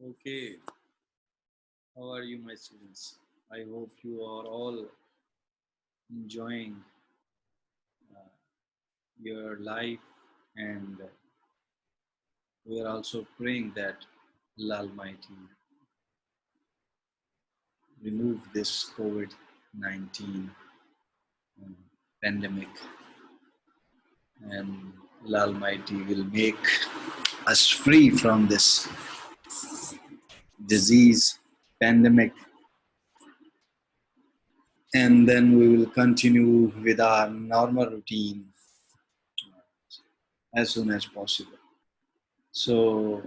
Okay, how are you, my students? I hope you are all enjoying your life, and we are also praying that Allah Almighty remove this COVID-19 pandemic, and Allah Almighty will make us free from this disease pandemic, and then we will continue with our normal routine as soon as possible. So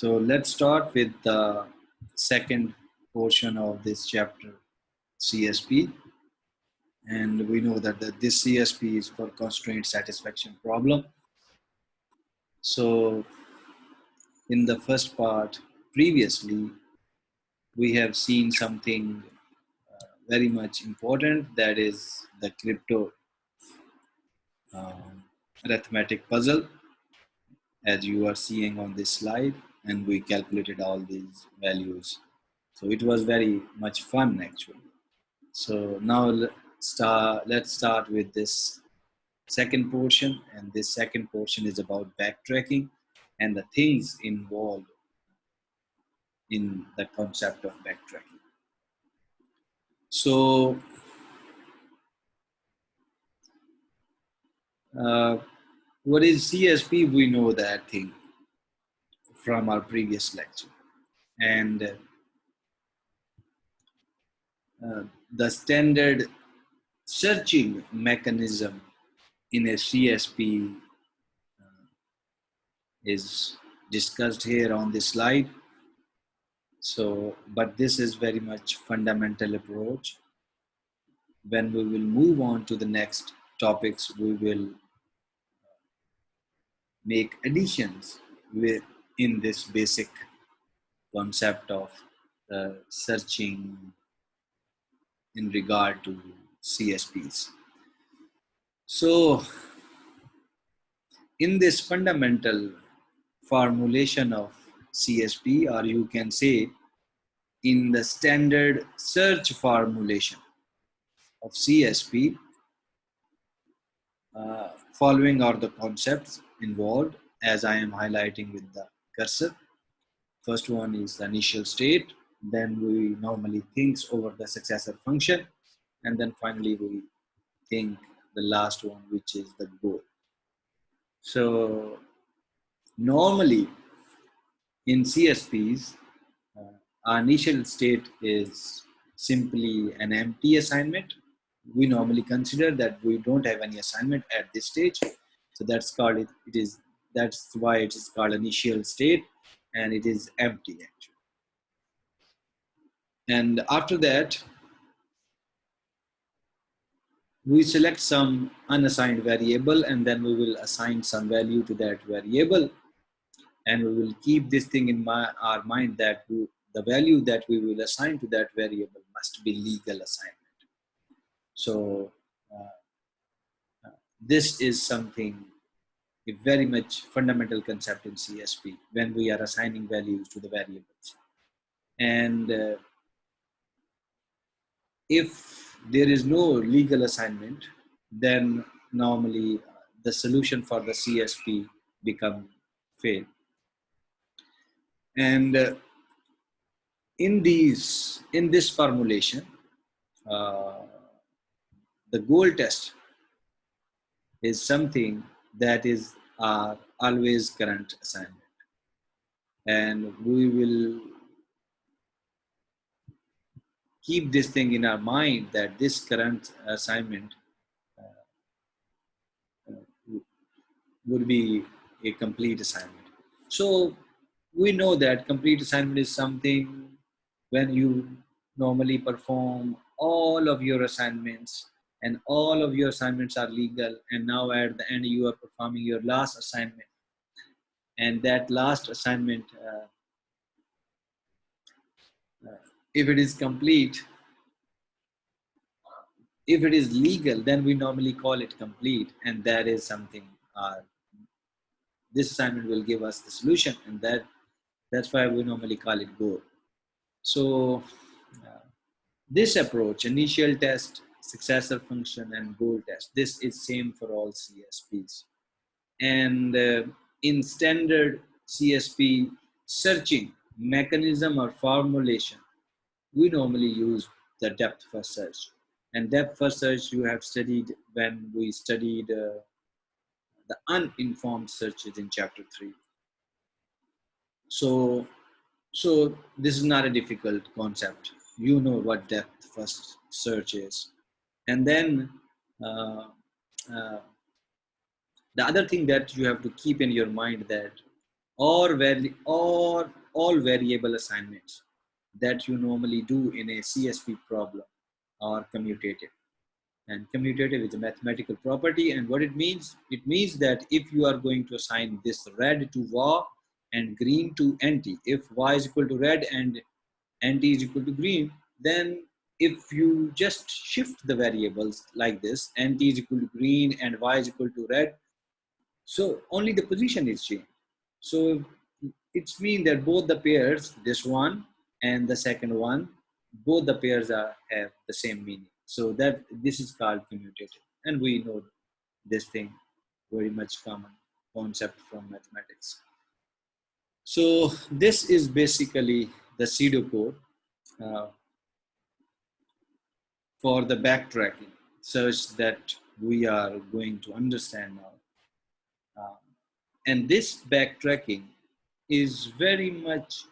let's start with the second portion of this chapter, CSP. And we know that this CSP is for constraint satisfaction problem. So in the first part previously, we have seen something very much important, that is the crypto arithmetic puzzle, as you are seeing on this slide, and we calculated all these values. So it was very much fun actually. So now let's start with this second portion, and this second portion is about backtracking and the things involved in the concept of backtracking. So what is CSP? We know that thing from our previous lecture, and the standard searching mechanism in a CSP is discussed here on this slide. So, but this is very much fundamental approach. When we will move on to the next topics, we will make additions in this basic concept of searching in regard to CSPs. So, in this fundamental formulation of CSP, or you can say in the standard search formulation of CSP, following are the concepts involved, as I am highlighting with the cursor. First one is the initial state, then we normally think over the successor function, and then finally we think the last one, which is the goal. So normally in CSPs, our initial state is simply an empty assignment. We normally consider that we don't have any assignment at this stage, so that's called that's why it is called initial state, and it is empty actually. And after that, we select some unassigned variable, and then we will assign some value to that variable, and we will keep this thing in our mind that the value that we will assign to that variable must be legal assignment. So this is something, a very much fundamental concept in CSP when we are assigning values to the variables. And if there is no legal assignment, then normally the solution for the CSP become fail. And in this formulation, the goal test is something that is our always current assignment, and we will keep this thing in our mind that this current assignment would be a complete assignment. So we know that complete assignment is something when you normally perform all of your assignments, and all of your assignments are legal, and now at the end you are performing your last assignment, and that last assignment, if it is complete, if it is legal, then we normally call it complete, and that is something this assignment will give us the solution, and that That's why we normally call it goal. So this approach, initial test, successor function, and goal test, this is same for all CSPs. And in standard CSP searching mechanism or formulation, we normally use the depth first search. And depth first search you have studied when we studied the uninformed searches in chapter 3. So, so this is not a difficult concept. You know what depth first search is. And then uh, uh, the other thing that you have to keep in your mind that all variable assignments that you normally do in a CSP problem are commutative. And commutative is a mathematical property. And what it means that if you are going to assign this red to var and green to NT, if y is equal to red and NT is equal to green, then if you just shift the variables like this, NT is equal to green and y is equal to red, so only the position is changed. So it's mean that both the pairs, this one and the second one, both the pairs have the same meaning. So that this is called commutative. And we know this thing, very much common concept from mathematics. So this is basically the pseudocode uh, for the backtracking search that we are going to understand now. And this backtracking is very much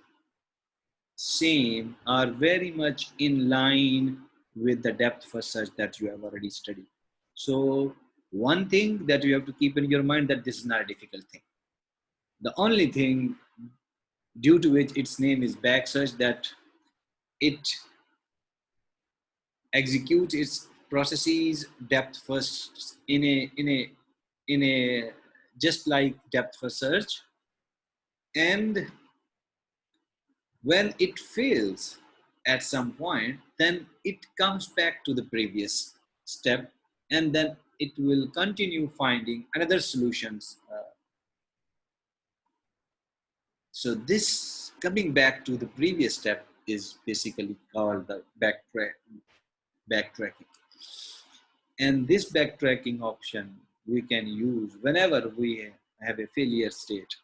same or very much in line with the depth first search that you have already studied. So one thing that you have to keep in your mind that this is not a difficult thing. The only thing due to which its name is back search that it executes its processes depth first in a just like depth first search, and when it fails at some point, then it comes back to the previous step, and then it will continue finding another solutions. So this coming back to the previous step is basically called the backtracking. And this backtracking option we can use whenever we have a failure state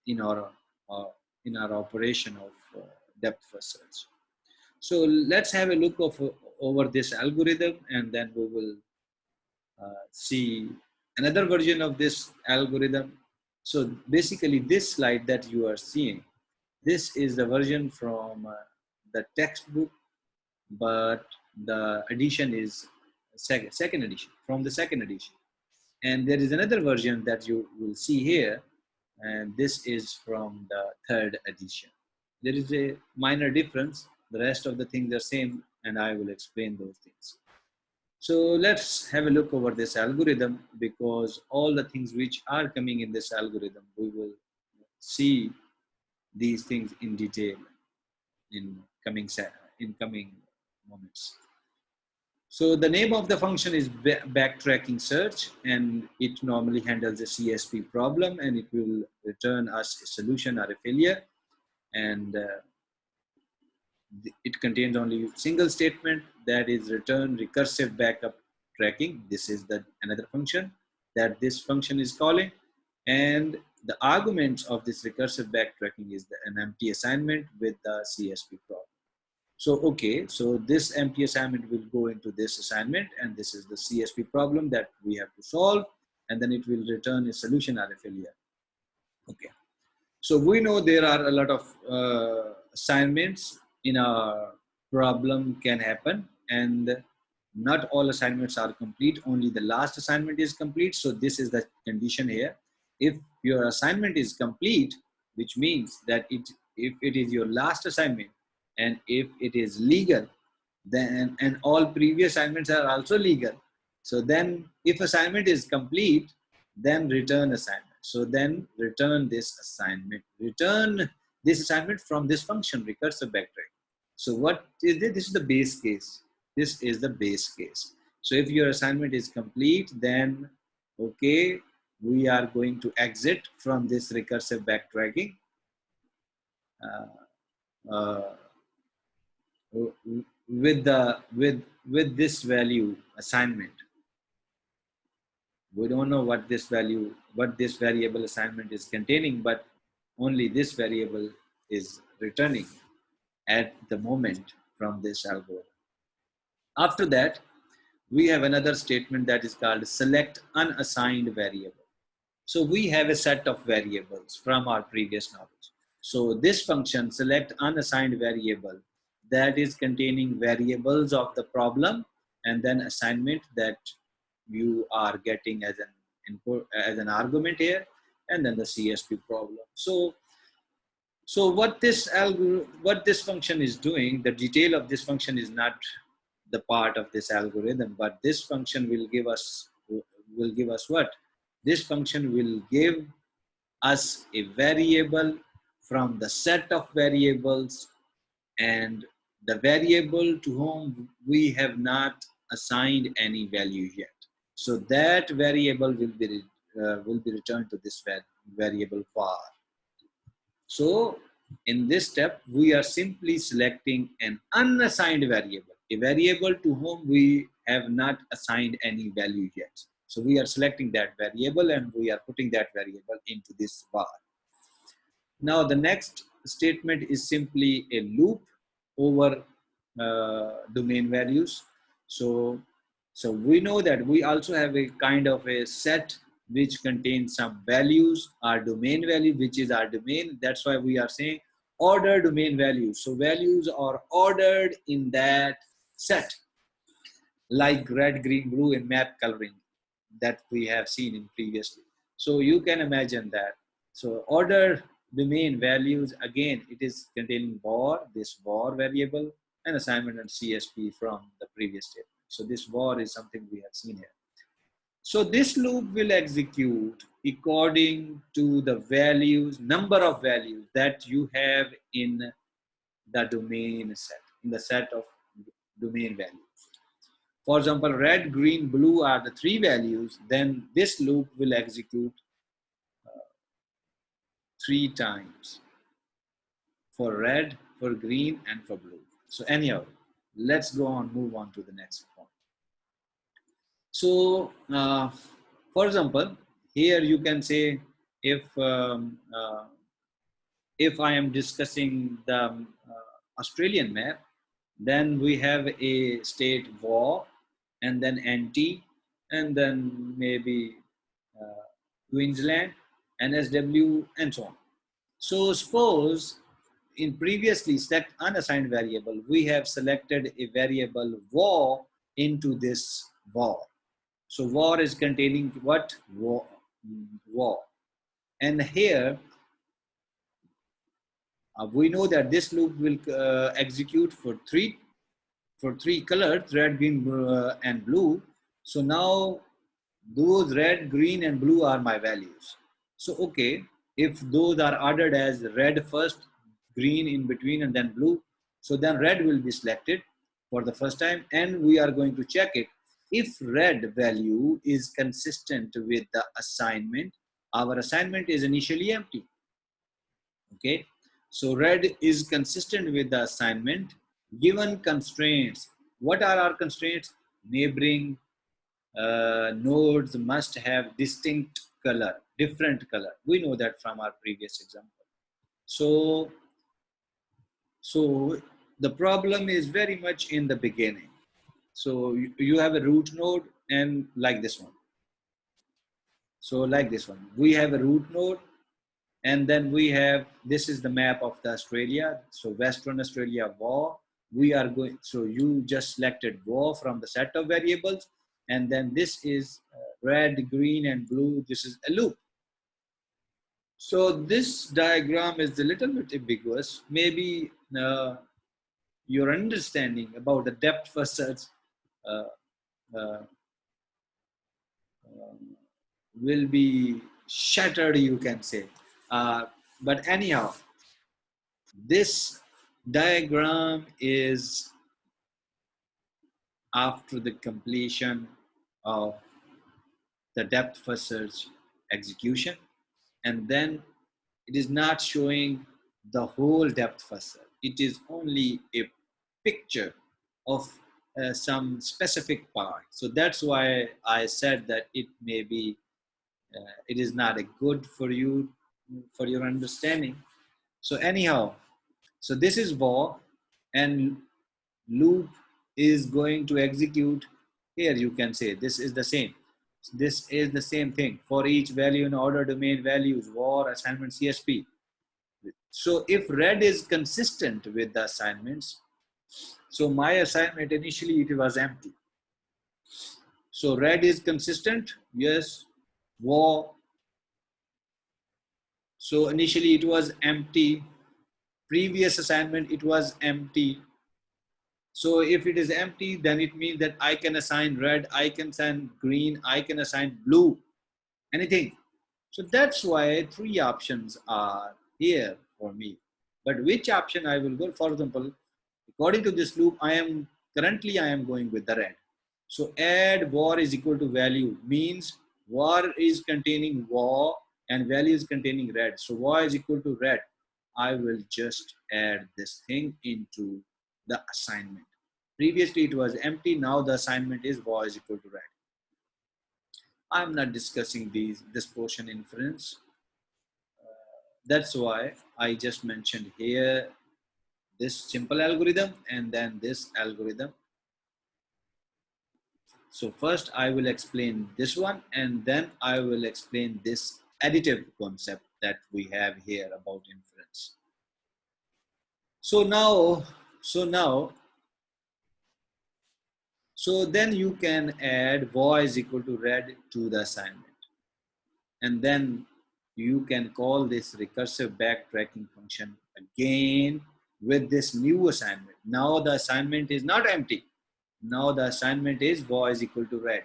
in our uh, in our operation of depth first search. So let's have a look over this algorithm, and then we will see another version of this algorithm. So basically this slide that you are seeing, this is the version from the textbook, but the edition is second edition, from the second edition. And there is another version that you will see here, and this is from the third edition. There is a minor difference. The rest of the things are same, and I will explain those things. So let's have a look over this algorithm, because all the things which are coming in this algorithm, we will see these things in detail in coming moments. So the name of the function is backtracking search, and it normally handles a CSP problem, and it will return us a solution or a failure. And it contains only single statement, that is return recursive backup tracking. This is the another function that this function is calling, and the arguments of this recursive backtracking is an empty assignment with the CSP problem. So okay, so this empty assignment will go into this assignment, and this is the CSP problem that we have to solve, and then it will return a solution or a failure. Okay. So we know there are a lot of assignments in a problem can happen, and not all assignments are complete. Only the last assignment is complete. So this is the condition here. If your assignment is complete, which means that if it is your last assignment and if it is legal, then and all previous assignments are also legal. So then if assignment is complete, then return assignment. So then return this assignment. Return this assignment from this function, recursive backtrack. So what is this? This is the base case. This is the base case. So if your assignment is complete, then okay, we are going to exit from this recursive backtracking. uh, with the with this value assignment. We don't know what this value, what this variable assignment is containing, but only this variable is returning at the moment from this algorithm. After that, we have another statement that is called select unassigned variable. So we have a set of variables from our previous knowledge. So this function select unassigned variable that is containing variables of the problem and then assignment that you are getting as an input, as an argument here, and then the CSP problem. So what this function is doing, the detail of this function is not the part of this algorithm, but this function will give us what? This function will give us a variable from the set of variables, and the variable to whom we have not assigned any value yet. So that variable will be returned to this variable var. So in this step, we are simply selecting an unassigned variable, a variable to whom we have not assigned any value yet. So we are selecting that variable and we are putting that variable into this var. Now the next statement is simply a loop over domain values. So we know that we also have a kind of a set which contains some values, our domain value, which is our domain. That's why we are saying order domain values. So values are ordered in that set, like red, green, blue in map coloring that we have seen in previously. So you can imagine that. So order domain values, again, it is containing var, this var variable, and assignment and CSP from the previous statement. So this var is something we have seen here. So this loop will execute according to the values, number of values that you have in the domain set, in the set of domain values. For example, red, green, blue are the three values, then this loop will execute 3 times for red, for green, and for blue. So anyhow, let's go on, move on to the next point. So for example, here you can say if I am discussing the Australian map, then we have a state var, and then NT, and then maybe Queensland, NSW, and so on. So suppose in previously select unassigned variable, we have selected a variable var into this var. So var is containing what? Var. And here we know that this loop will execute for three colors, red, green, and blue. So now those red, green, and blue are my values. So okay, if those are ordered as red first, green in between, and then blue, so then red will be selected for the first time, and we are going to check it. If red value is consistent with the assignment, our assignment is initially empty. Okay, so red is consistent with the assignment given constraints. What are our constraints? Neighboring nodes must have distinct color, different color. We know that from our previous example. So the problem is very much in the beginning. So you have a root node, and like this one. So like this one, we have a root node, and then we have, this is the map of the Australia. So Western Australia var. We are going, so you just selected var from the set of variables, and then this is red, green, and blue. This is a loop. So this diagram is a little bit ambiguous. Maybe your understanding about the depth first search uh, uh, will be shattered, you can say. But anyhow, this diagram is after the completion of the depth first search execution, and then it is not showing the whole depth first. It is only a picture of some specific part. So that's why I said that it may be, it is not a good for you, for your understanding. So anyhow, so this is war, and loop is going to execute. Here you can say this is the same. This is the same thing for each value in order domain values, var, assignment, CSP. So if red is consistent with the assignments, so my assignment initially it was empty. So red is consistent, yes, war. So initially it was empty. Previous assignment it was empty. So if it is empty, then it means that I can assign red, I can assign green, I can assign blue, anything. So that's why three options are here for me. But which option I will go? For example, according to this loop, currently I am going with the red. So add var is equal to value means var is containing var and value is containing red. So var is equal to red. I will just add this thing into the assignment. Previously it was empty. Now the assignment is var is equal to red. I'm not discussing this portion inference. That's why I just mentioned here this simple algorithm and then this algorithm. So first I will explain this one and then I will explain this additive concept that we have here about inference. So then you can add var is equal to red to the assignment. And then you can call this recursive backtracking function again with this new assignment. Now the assignment is not empty. Now the assignment is var is equal to red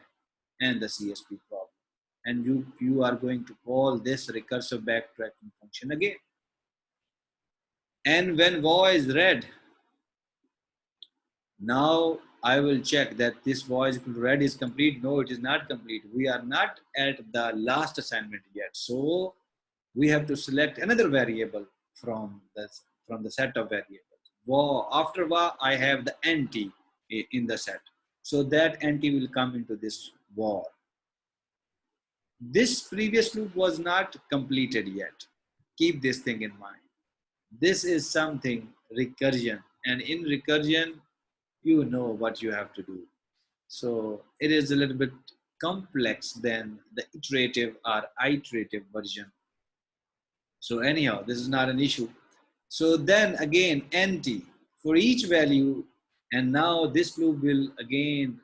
and the CSP problem. And you are going to call this recursive backtracking function again. And when var is red, now I will check that this var is equal to red is complete. No, it is not complete. We are not at the last assignment yet. So we have to select another variable from the set of variables. Var, after var, I have the NT in the set. So that NT will come into this var. This previous loop was not completed yet. Keep this thing in mind. This is something recursion, and in recursion, you know what you have to do. So it is a little bit complex than the iterative or iterative version. So anyhow, this is not an issue. So then again, NT for each value, and now this loop will again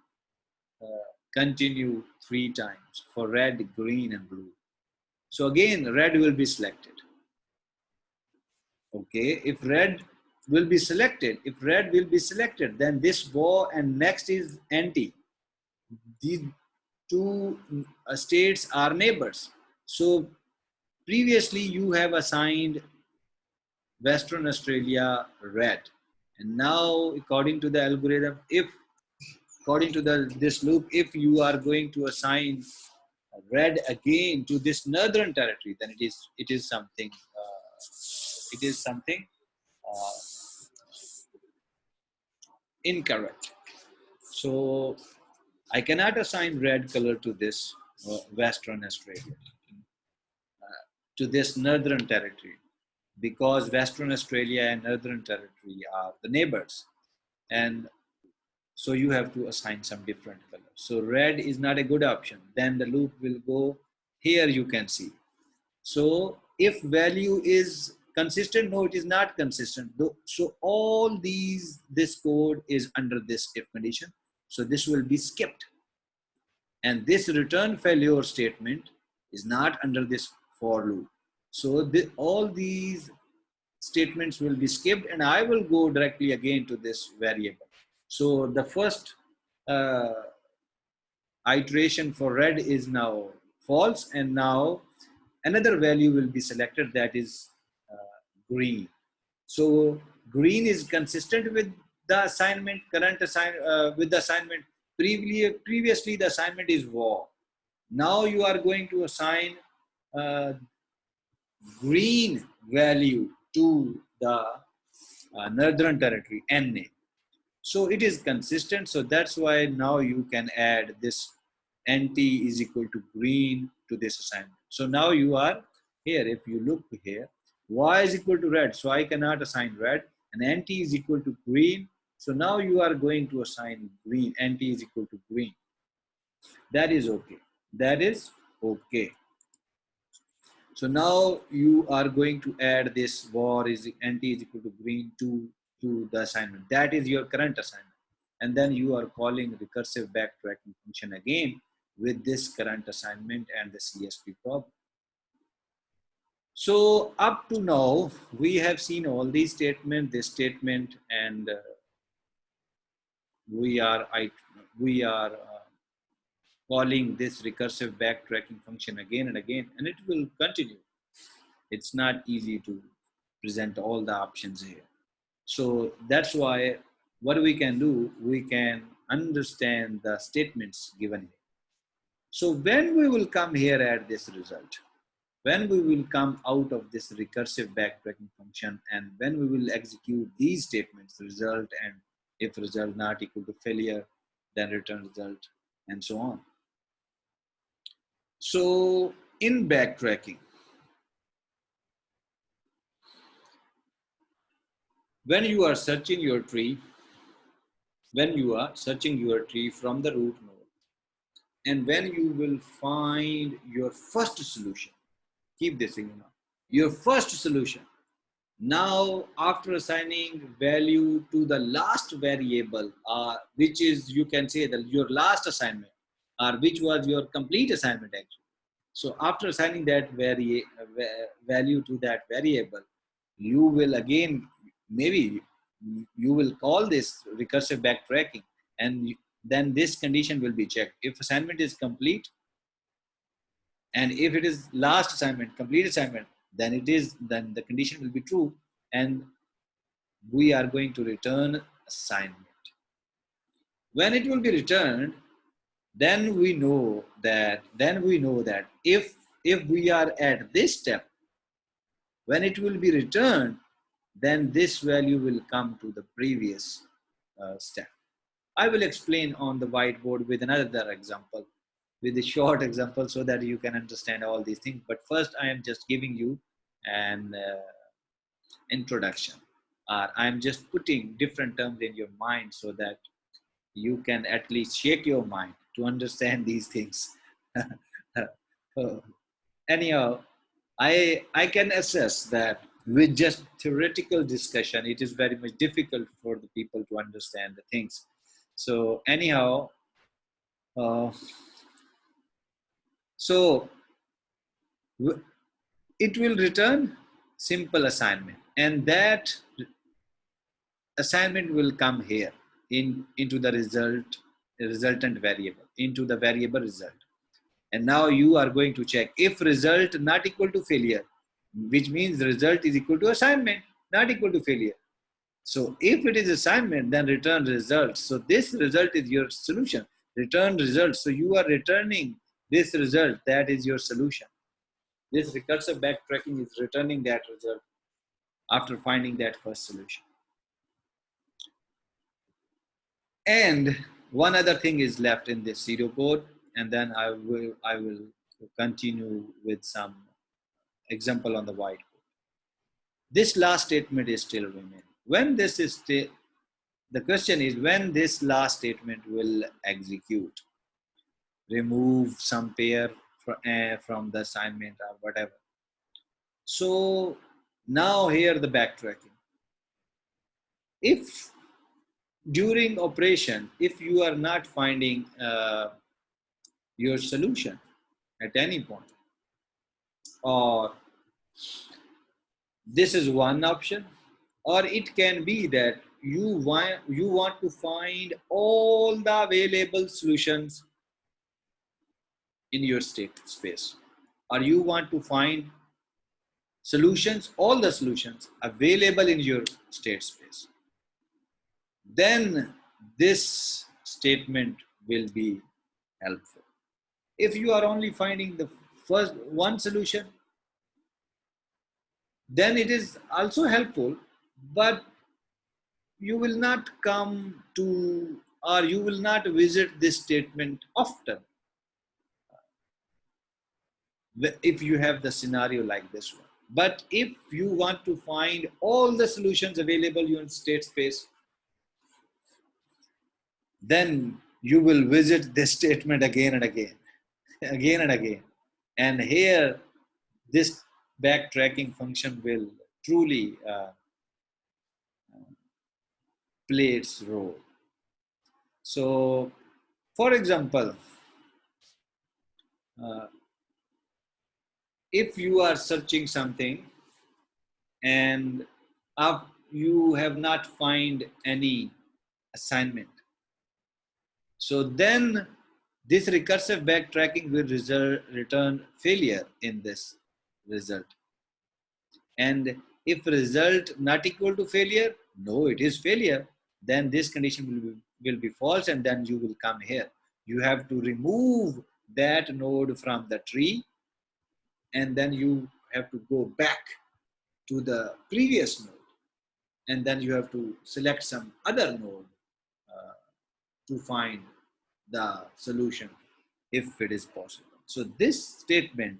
continue 3 times for red, green, and blue. So again, red will be selected. Okay, if red will be selected, then this var and next is NT. These two states are neighbors. So previously you have assigned Western Australia red, and now according to the algorithm, according to this loop, if you are going to assign red again to this northern territory, then it is something uh, incorrect. So I cannot assign red color to this Western Australia, to this northern territory, because Western Australia and northern territory are the neighbors, and so you have to assign some different color. So red is not a good option. Then the loop will go here, you can see. So if value is consistent, no, it is not consistent. So all this code is under this if condition. So this will be skipped. And this return failure statement is not under this for loop. So all these statements will be skipped, and I will go directly again to this variable. So the first iteration for red is now false, and now another value will be selected, that is green. So green is consistent with the assignment, with the assignment. Previously the assignment is var. Now you are going to assign green value to the northern territory, NA. So it is consistent. So that's why now you can add this NT is equal to green to this assignment. So now you are here. If you look here, Y is equal to red. So I cannot assign red, and NT is equal to green. So now you are going to assign green. NT is equal to green. That is okay. That is okay. So now you are going to add this var is NT is equal to green to the assignment. That is your current assignment. And then you are calling recursive backtracking function again with this current assignment and the CSP problem. So up to now, we have seen all these statements, this statement, and we are calling this recursive backtracking function again and again, and it will continue. It's not easy to present all the options here. So that's why what we can do, we can understand the statements given here. So when we will come here at this result, when we will come out of this recursive backtracking function, and when we will execute these statements, result, and if result not equal to failure, then return result, and so on. So in backtracking, when you are searching your tree, from the root node, and when you will find your first solution, keep this in mind, your first solution. Now, after assigning value to the last variable, which is, you can say that your last assignment, or which was your complete assignment actually. So after assigning that value to that variable, you will again, maybe you will call this recursive backtracking, and then this condition will be checked. If assignment is complete, and if it is last assignment, complete assignment, then the condition will be true, and we are going to return assignment. When it will be returned, then we know that if we are at this step, when it will be returned, then this value will come to the previous step. I will explain on the whiteboard with another example, with a short example, so that you can understand all these things. But first, I am just giving you an introduction. I'm just putting different terms in your mind so that you can at least shake your mind to understand these things. Anyhow, I can assess that with just theoretical discussion, it is very much difficult for the people to understand the things. So anyhow, so it will return simple assignment, and that assignment will come here into the resultant variable, into the variable result. And now you are going to check if result not equal to failure, which means the result is equal to assignment, not equal to failure. So if it is assignment, then return results. So this result is your solution. Return result. So you are returning this result. That is your solution. This recursive backtracking is returning that result after finding that first solution. And one other thing is left in this pseudocode, and then I will continue with some example on the whiteboard. This last statement is still remaining. When this is the question is when this last statement will execute, remove some pair from the assignment or whatever. So now here the backtracking. If during operation, if you are not finding your solution at any point, or this is one option, or it can be that you want to find all the available solutions in your state space, or you want to find all the solutions available in your state space, then this statement will be helpful. If you are only finding the first one solution, then it is also helpful, but you will not come to, or you will not visit this statement often if you have the scenario like this one. But if you want to find all the solutions available in state space, then you will visit this statement again and again, again and again. And here, this backtracking function will truly play its role. So, for example, uh, if you are searching something and you have not find any assignment, so then this recursive backtracking will return failure in this result. And if result not equal to failure, no, it is failure, then this condition will be false, and then you will come here. You have to remove that node from the tree, and then you have to go back to the previous node, and then you have to select some other node to find the solution if it is possible. So this statement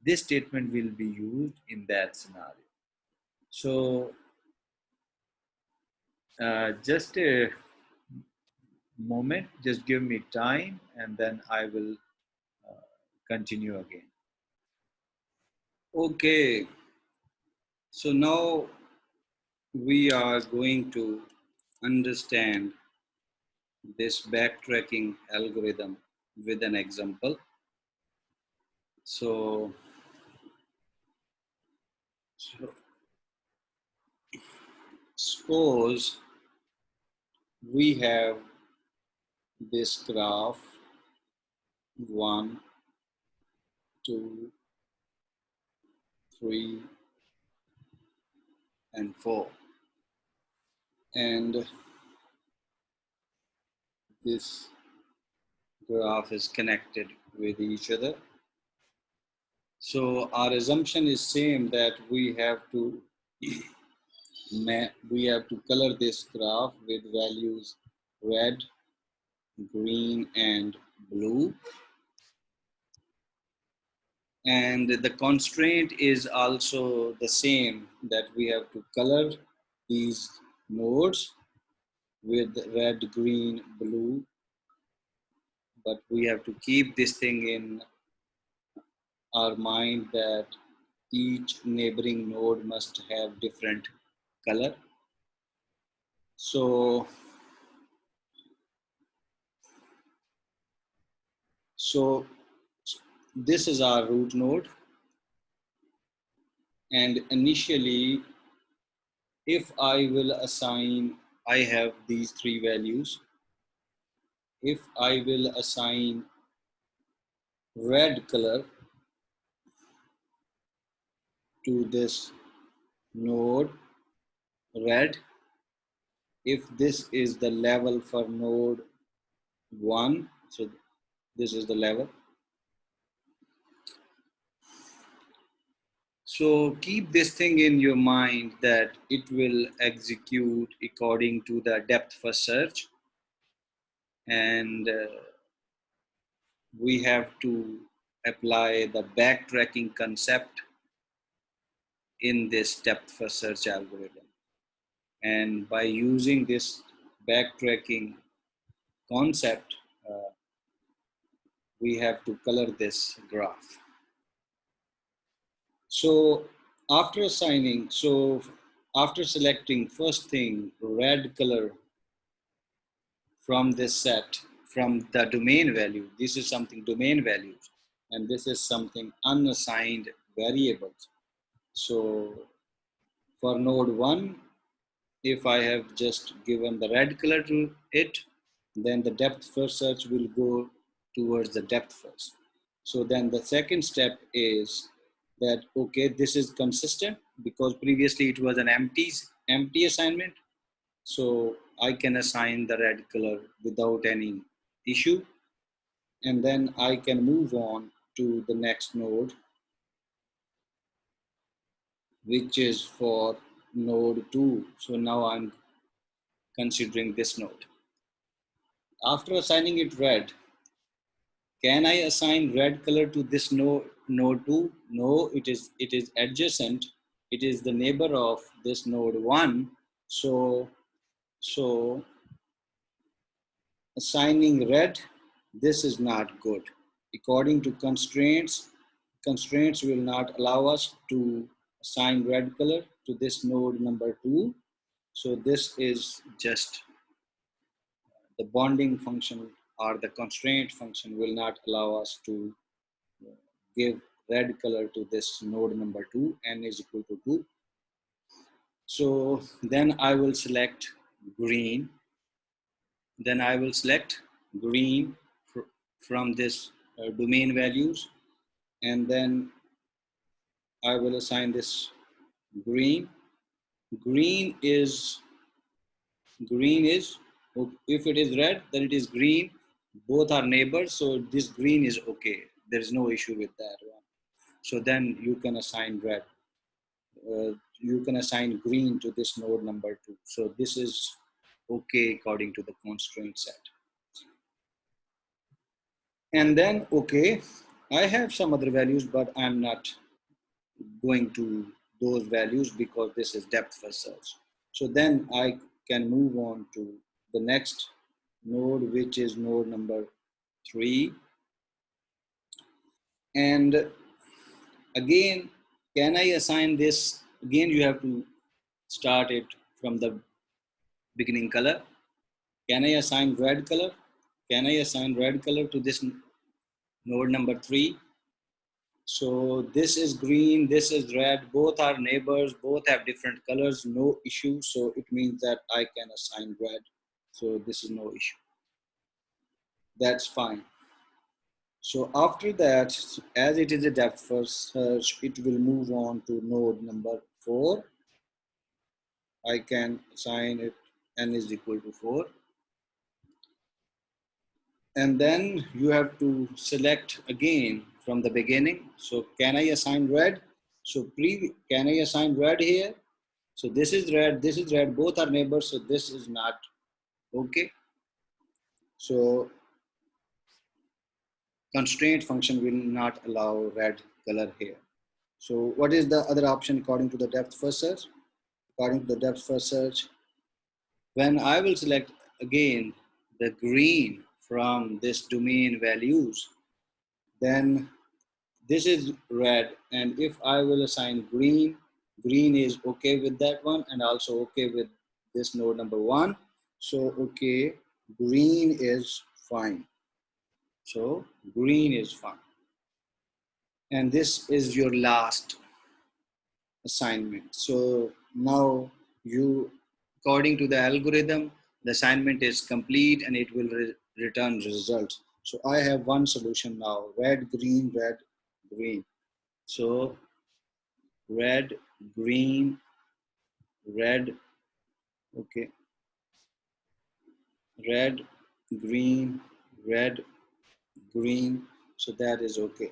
will be used in that scenario. So just a moment, just give me time, and then I will continue again. Okay, so now we are going to understand this backtracking algorithm with an example. So suppose we have this graph 1, 2, 3, and 4, and this graph is connected with each other. So our assumption is same, that we have to color this graph with values red, green, and blue. And the constraint is also the same, that we have to color these nodes with red, green, blue, but we have to keep this thing in our mind that each neighboring node must have different color. So this is our root node, and initially if I will assign, I have these three values. If I will assign red color to this node red, if this is the level for node 1, so this is the level. So keep this thing in your mind that it will execute according to the depth first search, and we have to apply the backtracking concept in this depth first search algorithm. And by using this backtracking concept, we have to color this graph. So after selecting first thing red color from this set, from the domain value, this is something domain values, and this is something unassigned variables. So for node 1, if I have just given the red color to it, then the depth first search will go towards the depth first. So then the second step is that, okay, this is consistent because previously it was an empty assignment. So I can assign the red color without any issue. And then I can move on to the next node, which is for node 2. So now I'm considering this node. After assigning it red, can I assign red color to this node 2? No, it is adjacent. It is the neighbor of this node 1. So assigning red, this is not good. According to constraints will not allow us to assign red color to this node number 2. So this is just the bonding function or the constraint function will not allow us to give red color to this node number 2, n is equal to 2. So then I will select green. Then I will select green from this domain values, and then I will assign this green. Green is, if it is red, then it is green. Both are neighbors, so this green is okay. There is no issue with that one. So then you can assign red. You can assign green to this node number 2. So this is okay according to the constraint set. And then, okay, I have some other values, but I'm not going to those values because this is depth first search. So then I can move on to the next node, which is node number 3. And again, can I assign this? Again, you have to start it from the beginning color. Can I assign red color? Can I assign red color to this node number 3? So this is green, this is red, both are neighbors, both have different colors, no issue. So it means that I can assign red. So this is no issue. That's fine. So after that, as it is a depth first search, it will move on to node number 4. I can assign it n is equal to 4. And then you have to select again from the beginning. So can I assign red? So can I assign red here? So this is red, both are neighbors, so this is not okay. So constraint function will not allow red color here. So what is the other option according to the depth first search? According to the depth first search, when I will select again the green from this domain values, then this is red, and if I will assign green, green is okay with that one and also okay with this node number 1. So okay, green is fine. So green is fine. And this is your last assignment. So now you, according to the algorithm, the assignment is complete and it will return results. So I have one solution now, red, green, red, green. So red, green, red, okay, red, green, red, green. So that is okay.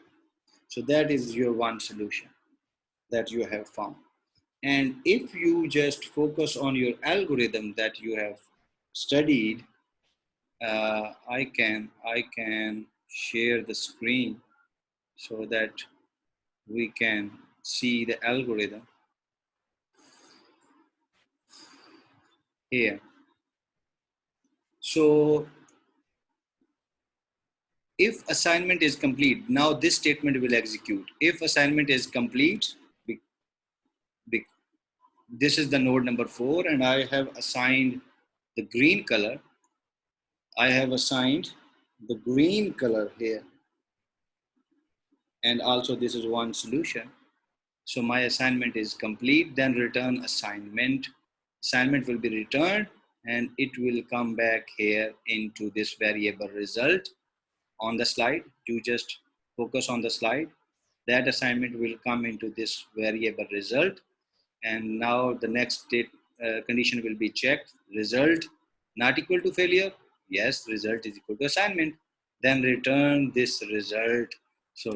So that is your one solution that you have found. And if you just focus on your algorithm that you have studied, I can share the screen so that we can see the algorithm here. So if assignment is complete, now this statement will execute. If assignment is complete, this is the node number 4 and I have assigned the green color. I have assigned the green color here. And also this is one solution. So my assignment is complete, then return assignment. Assignment will be returned and it will come back here into this variable result on the slide. You just focus on the slide. That assignment will come into this variable result. And now the next state condition will be checked. Result not equal to failure. Yes, result is equal to assignment. Then return this result. So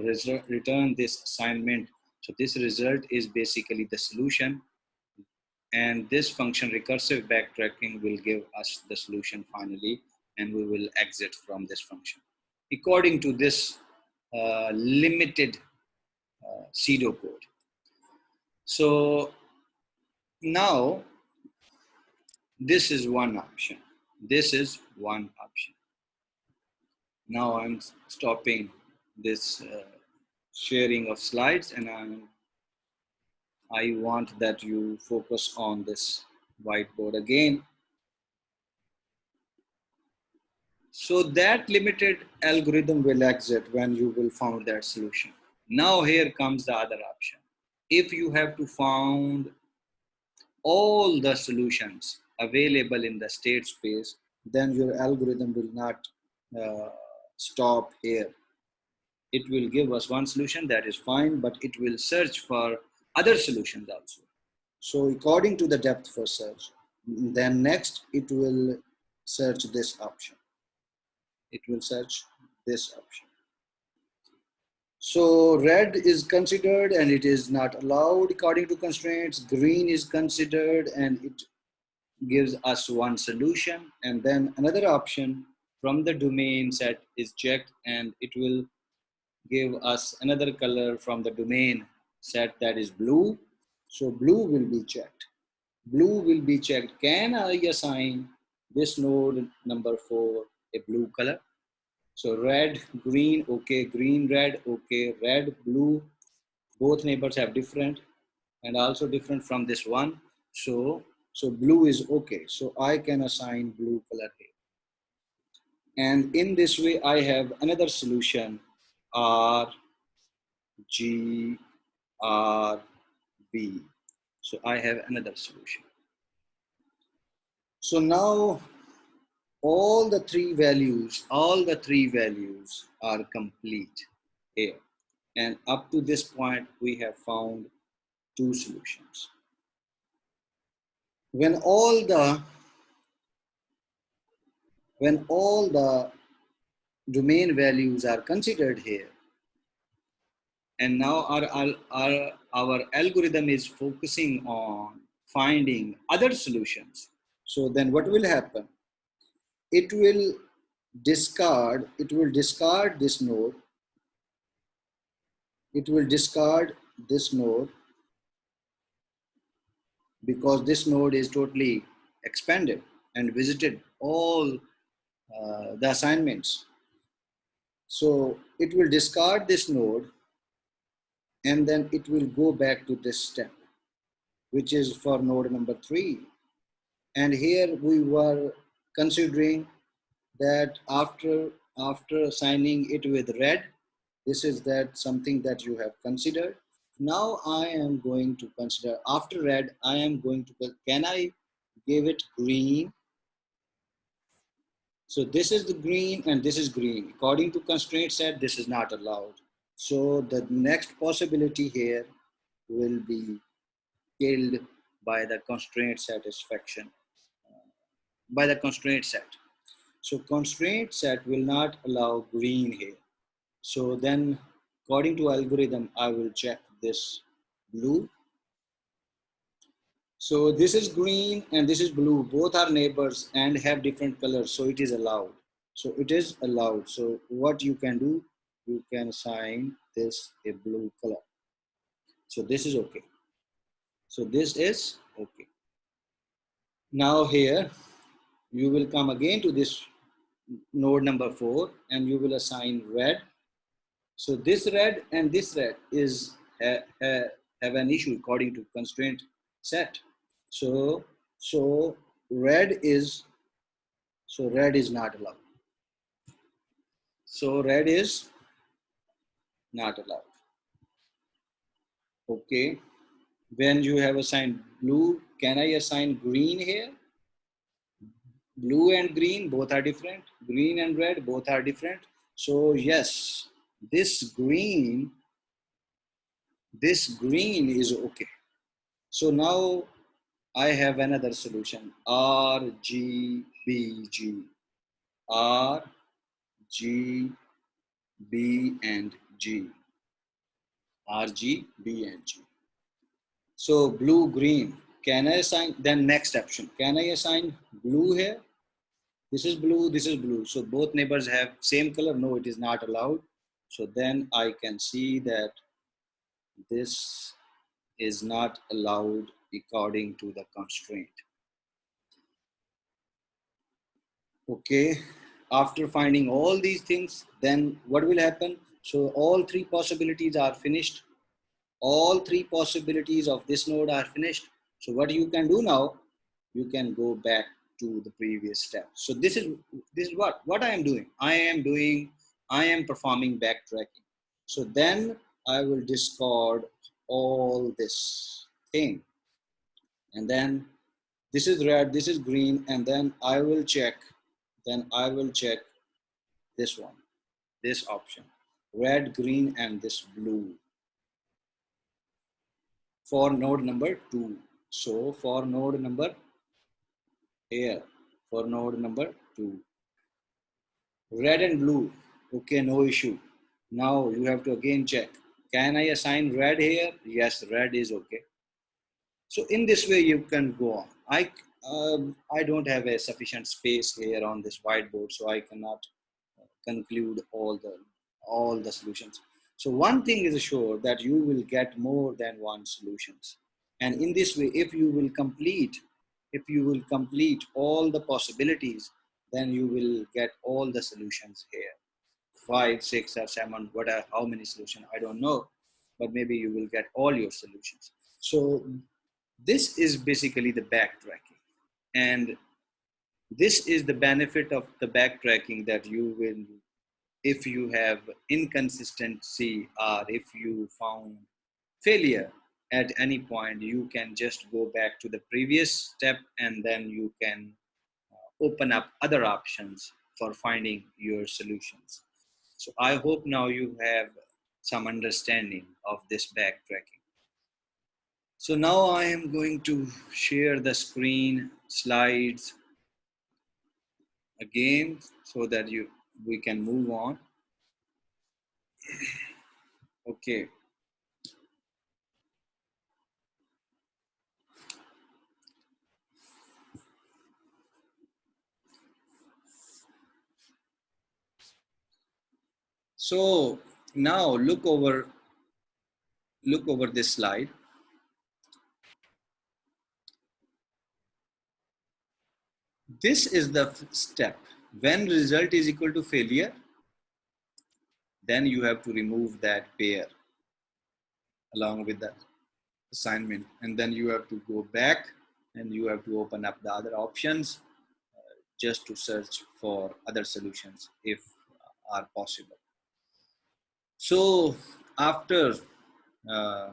return this assignment. So this result is basically the solution. And this function recursive backtracking will give us the solution finally, and we will exit from this function according to this limited pseudocode. So now this is one option. This is one option. Now I'm stopping this sharing of slides, and I want that you focus on this whiteboard again. So that limited algorithm will exit when you will found that solution. Now here comes the other option. If you have to found all the solutions available in the state space, then your algorithm will not uh, stop here. It will give us one solution, that is fine, but it will search for other solutions also. So according to the depth first search, then next it will search this option. It will search this option. So red is considered and it is not allowed according to constraints. Green is considered and it gives us one solution. And then another option from the domain set is checked and it will give us another color from the domain set, that is blue. So blue will be checked. Blue will be checked. Can I assign this node number 4 a blue color? So red, green, okay, green, red, okay, red, blue, both neighbors have different and also different from this one. So blue is okay. So I can assign blue color here. And in this way, I have another solution, R, G, R, B. So I have another solution. So now all the three values are complete here. And up to this point, we have found two solutions. When all the domain values are considered here, and now our algorithm is focusing on finding other solutions. So then what will happen? It will discard this node. It will discard this node because this node is totally expanded and visited all the assignments. So it will discard this node and then it will go back to this step, which is for node number 3. And here we were considering that after assigning it with red, this is that something that you have considered. Now I am going to consider after red, I am going to, can I give it green? So this is the green and this is green. According to constraint set, this is not allowed. So the next possibility here will be killed by the constraint satisfaction, by the constraint set. So constraint set will not allow green here. So then according to algorithm, I will check this blue. So this is green and this is blue. Both are neighbors and have different colors. So it is allowed. So it is allowed. So what you can do, you can assign this a blue color. So this is okay. So this is okay. Now here, you will come again to this node number 4 and you will assign red. So this red and this red is have an issue according to constraint set. So red is not allowed. So red is not allowed. Okay. When you have assigned blue, can I assign green here? Blue and green both are different. Green and red both are different. So yes, this green is okay. So now I have another solution, R, G, B, G. R, G, B, and G. R, G, B, and G. So blue, green. can I assign, then next option, can I assign blue here? This is blue, this is blue. So both neighbors have same color. No, it is not allowed. So then I can see that this is not allowed according to the constraint. Okay, after finding all these things, then what will happen? So all three possibilities are finished. All three possibilities of this node are finished. So what you can do now, you can go back to the previous step. So this is what I am doing. I am performing backtracking. So then I will discard all this thing, and then this is red, this is green, and then I will check. Then I will check this one, this option, red, green, and this blue for node number 2. So for node number here, for node number 2, red and blue, okay, no issue. Now you have to again check, can I assign red here? Yes, red is okay. So in this way you can go on. I don't have a sufficient space here on this whiteboard, so I cannot conclude all the solutions. So one thing is sure, that you will get more than one solutions. And in this way, if you will complete all the possibilities, then you will get all the solutions here. 5, 6, or 7, whatever, how many solutions, I don't know, but maybe you will get all your solutions. So this is basically the backtracking. And this is the benefit of the backtracking, that you will, if you have inconsistency or if you found failure at any point, you can just go back to the previous step, and then you can open up other options for finding your solutions. So I hope now you have some understanding of this backtracking. So now I am going to share the screen slides again so that we can move on. Okay. So now look over this slide. This is the step. When result is equal to failure, then you have to remove that pair along with that assignment, and then you have to go back and you have to open up the other options just to search for other solutions if are possible. So after uh,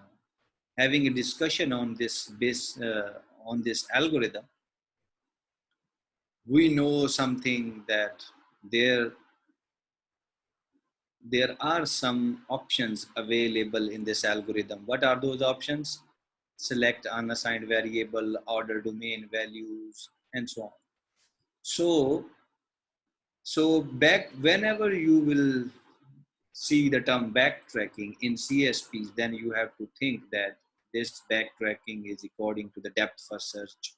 having a discussion on this algorithm, we know something, that there are some options available in this algorithm. What are those options? Select unassigned variable, order domain values, and so on. So back, whenever you will see the term backtracking in CSPs, then you have to think that this backtracking is according to the depth first search.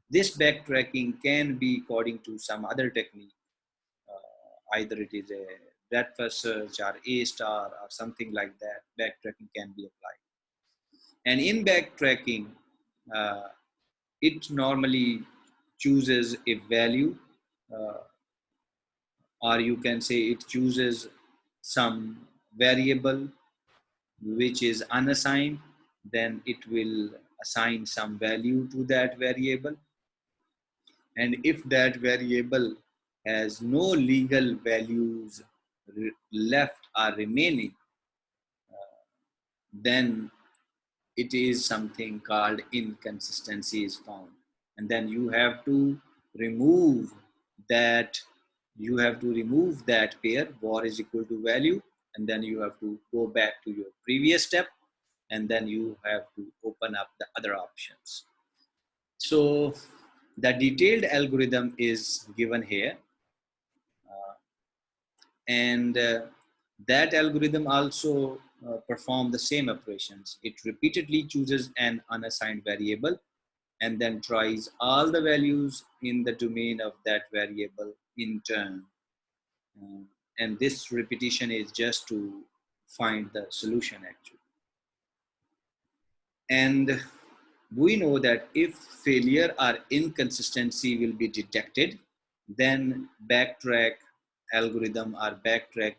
This backtracking can be according to some other technique. Either it is a breadth first search or A star or something like that. Backtracking can be applied. And in backtracking, uh, it normally chooses a value, uh, or you can say it chooses some variable which is unassigned. Then it will assign some value to that variable. And if that variable has no legal values left or remaining, then it is something called inconsistency is found. And then you have to remove that pair, var is equal to value, and then you have to go back to your previous step, and then you have to open up the other options. So the detailed algorithm is given here, and that algorithm also perform the same operations. It repeatedly chooses an unassigned variable, and then tries all the values in the domain of that variable in turn. And this repetition is just to find the solution actually. And we know that if failure or inconsistency will be detected, then backtrack algorithm or backtrack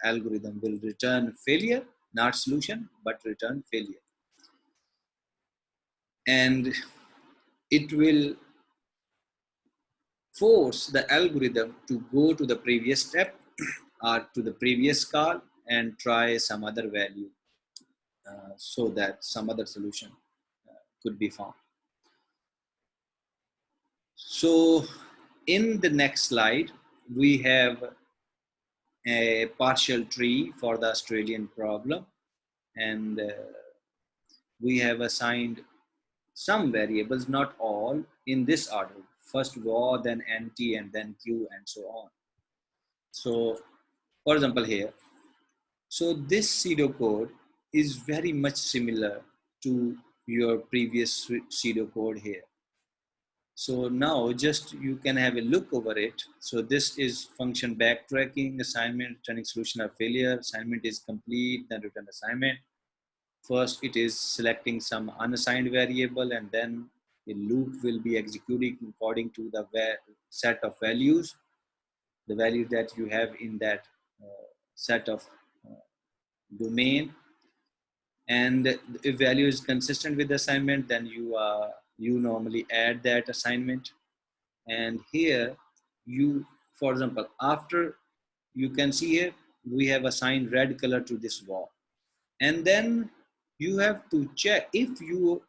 algorithm will return failure, not solution, but return failure. And it will force the algorithm to go to the previous step or to the previous call and try some other value so that some other solution could be found. So in the next slide, we have a partial tree for the Australian problem, and we have assigned some variables, not all, in this order. First var, then nt, and then q, and so on. So for example here, so this pseudocode is very much similar to your previous pseudocode here. So now just you can have a look over it. So this is function backtracking, assignment, returning solution or failure. Assignment is complete, then return assignment. First it is selecting some unassigned variable, and then a loop will be executing according to the set of values, the values that you have in that set of domain. And if value is consistent with the assignment, then you normally add that assignment. And here you, for example, after, you can see here we have assigned red color to this wall, and then you have to check if you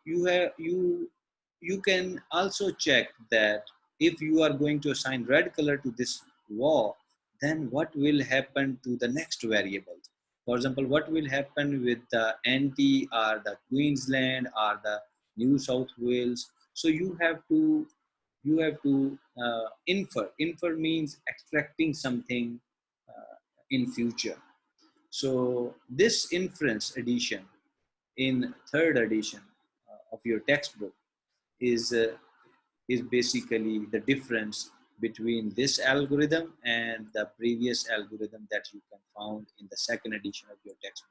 can also check that if you are going to assign red color to this wall, then what will happen to the next variable. For example, what will happen with the NT or the Queensland or the New South Wales. So you have to infer means extracting something in future. So this inference edition in third edition of your textbook is basically the difference between this algorithm and the previous algorithm that you can found in the second edition of your textbook.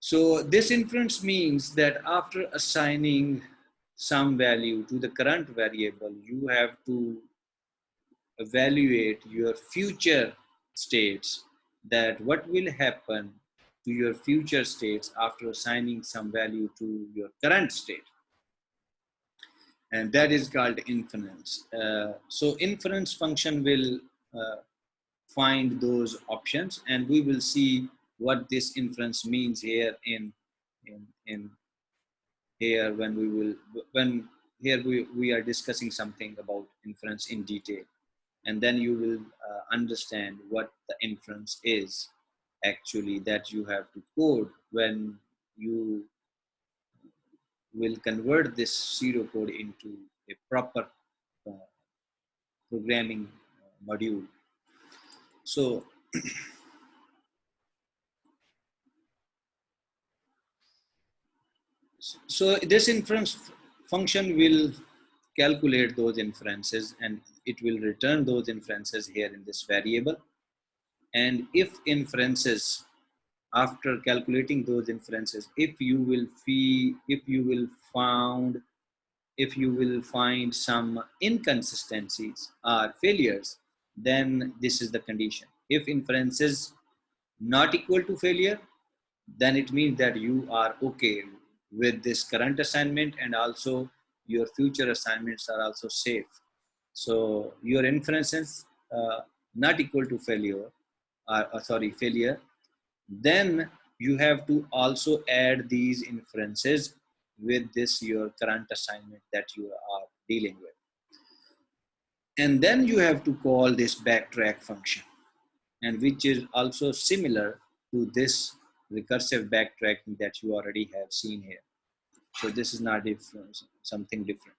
So this inference means that after assigning some value to the current variable, you have to evaluate your future states, that what will happen to your future states after assigning some value to your current state. And that is called inference. So inference function will find those options, and we will see what this inference means here in here when we are discussing something about inference in detail. And then you will understand what the inference is actually that you have to code when you will convert this pseudocode into a proper uh, programming module. So this inference function will calculate those inferences, and it will return those inferences here in this variable. And if inferences, after calculating those inferences, if you will find some inconsistencies or failures, then this is the condition. If inferences not equal to failure, then it means that you are okay with this current assignment, and also your future assignments are also safe. So your inferences not equal to failure, failure, then you have to also add these inferences with this your current assignment that you are dealing with. And then you have to call this backtrack function, and which is also similar to this recursive backtracking that you already have seen here. So this is not something different.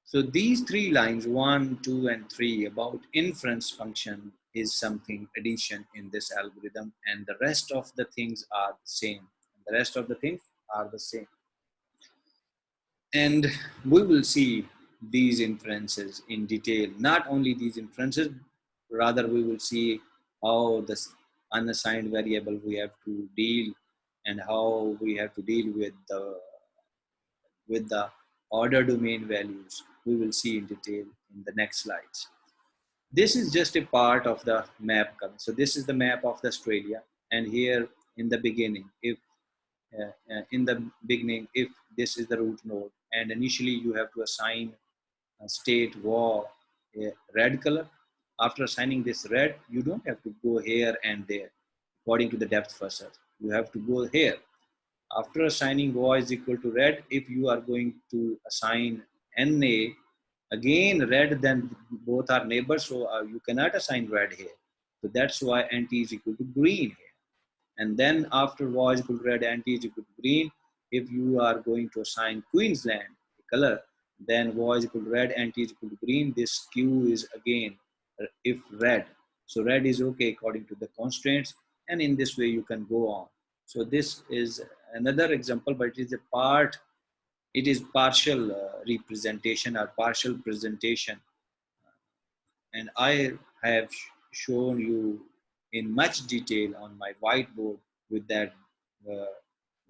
So these three lines, 1, 2, and 3 about inference function is something addition in this algorithm, and the rest of the things are the same. The rest of the things are the same. And we will see these inferences in detail. Not only these inferences, rather we will see how this unassigned variable we have to deal, and how we have to deal with the order domain values. We will see in detail in the next slides. This is just a part of the map. So this is the map of the Australia, and here in the beginning, if this is the root node, and initially you have to assign state var a red color. After assigning this red, you don't have to go here and there according to the depth first search. You have to go here. After assigning var is equal to red, if you are going to assign na, again red, then both are neighbors, so you cannot assign red here. So that's why nt is equal to green here. And then after var is equal to red, nt is equal to green. If you are going to assign Queensland a color, then var is equal to red, nt is equal to green. This q is again if red. So red is okay according to the constraints, and in this way you can go on. So this is another example, but it is a part, it is partial representation or partial presentation, and I have shown you in much detail on my whiteboard with that uh,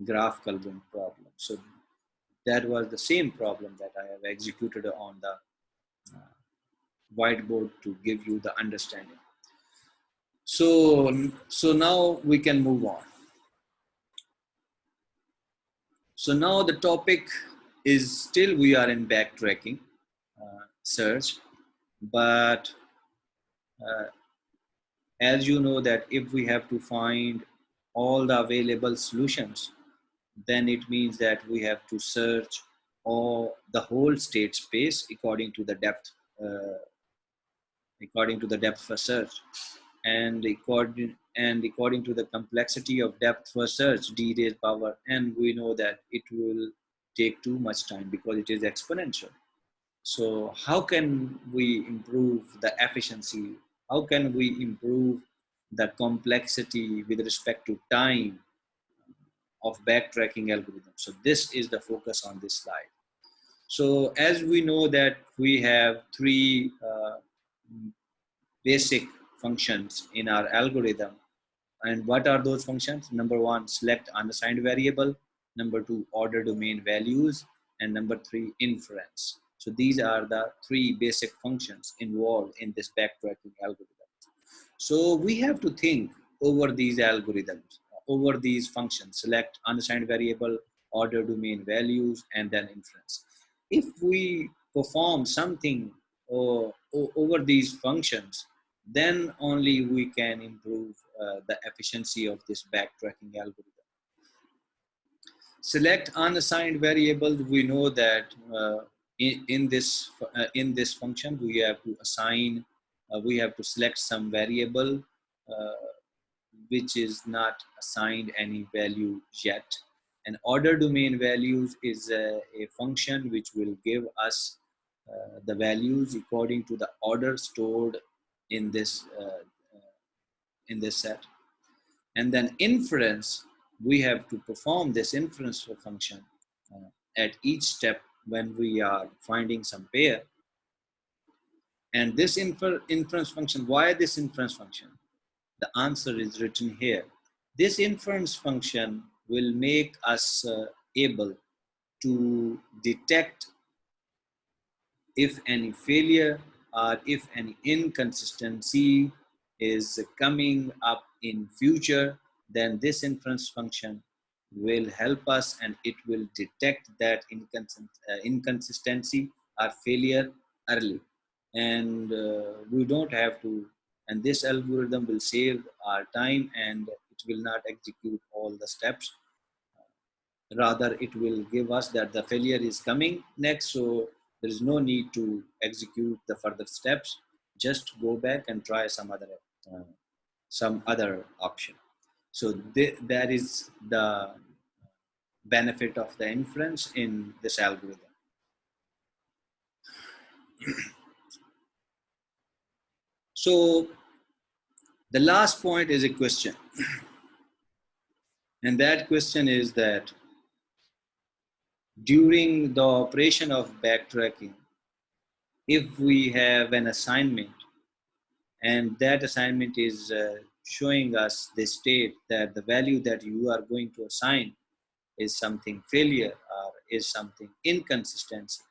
graph coloring problem. So that was the same problem that I have executed on the whiteboard to give you the understanding. So now we can move on. So now the topic is still we are in backtracking search, but as you know that if we have to find all the available solutions, then it means that we have to search all the whole state space according to the depth first search, and according to the complexity of depth first search, d raised power n, we know that it will take too much time because it is exponential. So how can we improve the efficiency? How can we improve the complexity with respect to time of backtracking algorithm? So this is the focus on this slide. So as we know that we have three basic functions in our algorithm. And what are those functions? Number one, select unassigned variable. Number two, order domain values. And number three, inference. So these are the three basic functions involved in this backtracking algorithm. So we have to think over these algorithms, over these functions, select unassigned variable, order domain values, and then inference. If we perform something over these functions, then only we can improve the efficiency of this backtracking algorithm. Select unassigned variables. We know that in this function we have to assign, we have to select some variable which is not assigned any value yet. And order domain values is a function which will give us the values according to the order stored in this set. And then inference, we have to perform this inference function at each step when we are finding some pair. And this inference function, why this inference function? The answer is written here. This inference function will make us able to detect if any failure or if any inconsistency is coming up in future. Then this inference function will help us, and it will detect that inconsistency or failure early, and we don't have to, and this algorithm will save our time, and it will not execute all the steps. Rather, it will give us that the failure is coming next, so there is no need to execute the further steps. Just go back and try some other option. So that is the benefit of the inference in this algorithm. So the last point is a question. And that question is that during the operation of backtracking, if we have an assignment and that assignment is showing us the state that the value that you are going to assign is something failure or is something inconsistency,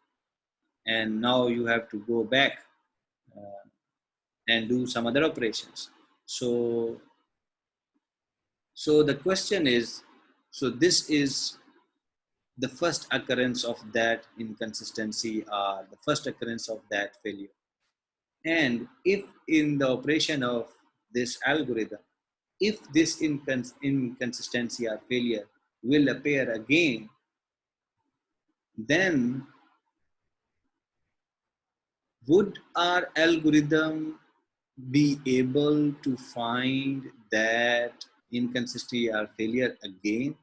and now you have to go back and do some other operations. So the question is, so this is the first occurrence of that inconsistency or the first occurrence of that failure. And if in the operation of this algorithm, if this inconsistency or failure will appear again, then would our algorithm be able to find that inconsistency or failure again,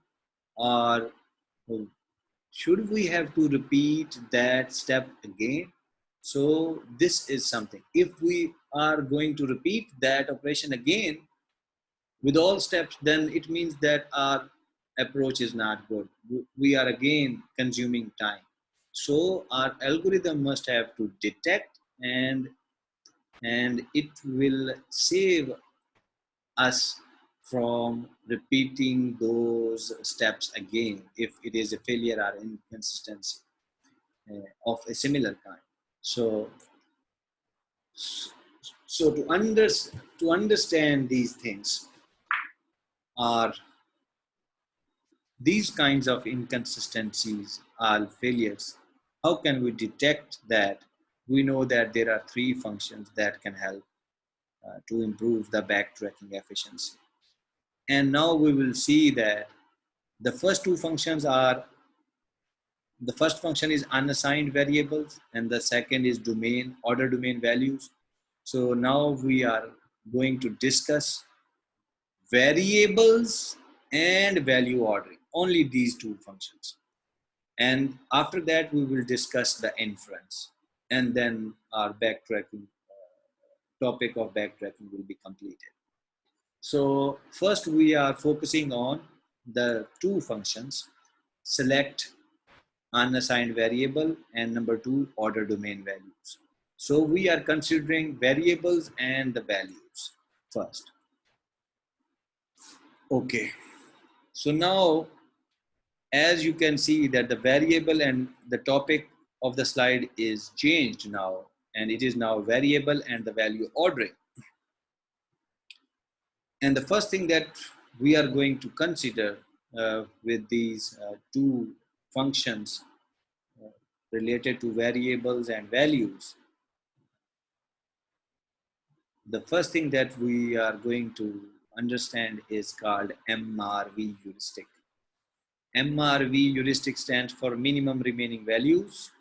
or should we have to repeat that step again? So this is something, if we are going to repeat that operation again with all steps, then it means that our approach is not good. We are again consuming time. So our algorithm must have to detect, and it will save us from repeating those steps again if it is a failure or inconsistency of a similar kind. So, to understand these things, are these kinds of inconsistencies are failures. How can we detect that? We know that there are three functions that can help to improve the backtracking efficiency. And now we will see that the first two functions are, the first function is unassigned variables and the second is order domain values. So now we are going to discuss variables and value ordering, only these two functions. And after that, we will discuss the inference, and then our backtracking topic of backtracking will be completed. So first we are focusing on the two functions, select unassigned variable and number two, order domain values. So we are considering variables and the values first. Okay, so now as you can see that the variable and the topic of the slide is changed now, and it is now variable and the value ordering. And the first thing that we are going to consider with these two functions related to variables and values, the first thing that we are going to understand is called MRV heuristic. MRV heuristic stands for minimum remaining values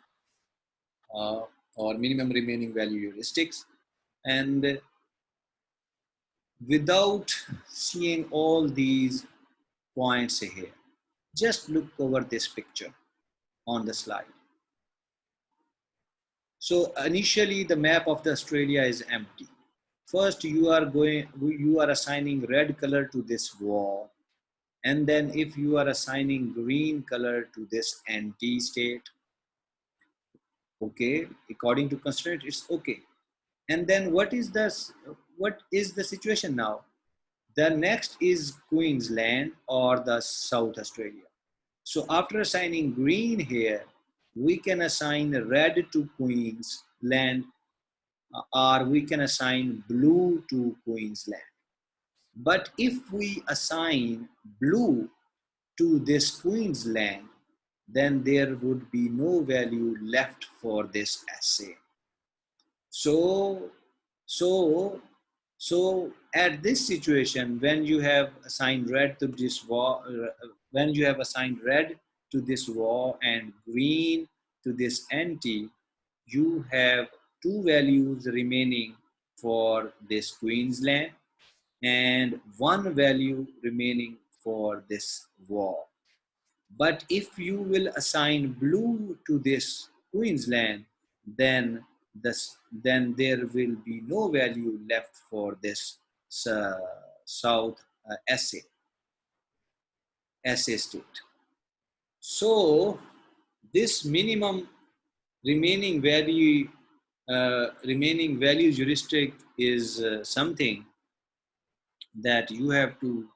or minimum remaining value heuristics. And without seeing all these points here, just look over this picture on the slide. So initially the map of the Australia is empty. First you are assigning red color to this wall, and then if you are assigning green color to this empty state, okay, according to constraint it's okay. And then what is the situation now? The next is Queensland or the South Australia. So after assigning green here, we can assign red to Queensland, or we can assign blue to Queensland. But if we assign blue to this Queensland, then there would be no value left for this assay. So, so, so at this situation, when you have assigned red to this wall, when you have assigned red to this wall and green to this empty, you have two values remaining for this Queensland and one value remaining for this wall. But if you will assign blue to this Queensland, then there will be no value left for this South assay state. So this minimum remaining values heuristic is something that you have to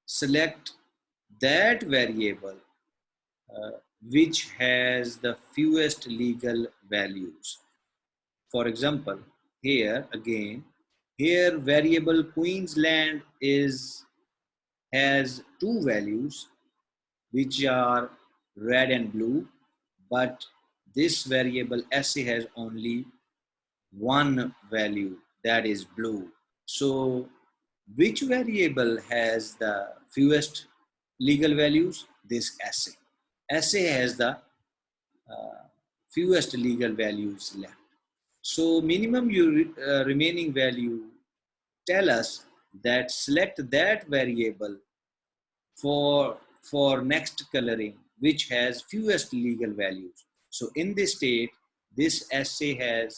select that variable uh, which has the fewest legal values. For example, here variable Queensland has two values which are red and blue, but this variable SA has only one value, that is blue. So which variable has the fewest legal values? This SA. SA has the fewest legal values left. So minimum remaining value tell us that select that variable for next coloring which has fewest legal values. So in this state, this SA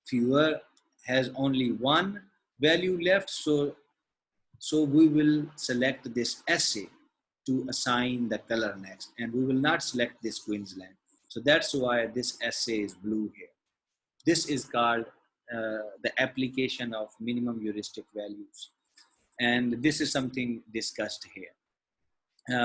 fewer has only one value left. So we will select this SA to assign the color next, and we will not select this Queensland. So that's why this SA is blue here. This is called the application of minimum heuristic values. And this is something discussed here.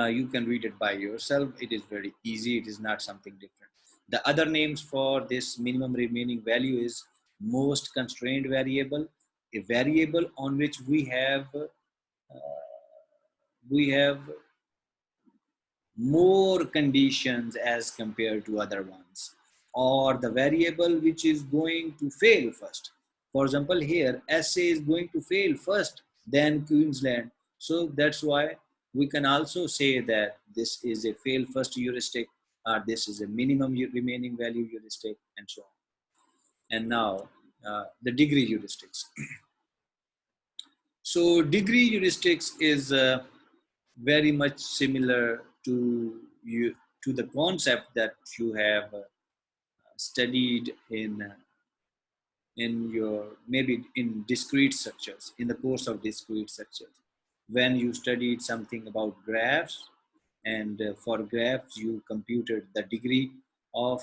You can read it by yourself. It is very easy. It is not something different. The other names for this minimum remaining value is most constrained variable, a variable on which we have more conditions as compared to other ones, or the variable which is going to fail first. For example, here SA is going to fail first, then Queensland. So that's why we can also say that this is a fail first heuristic, or this is a minimum remaining value heuristic, and so on. And now the degree heuristics. So degree heuristics is very much similar to the concept that you have studied in your maybe in discrete structures, in the course of discrete structures, when you studied something about graphs, and for graphs you computed the degree of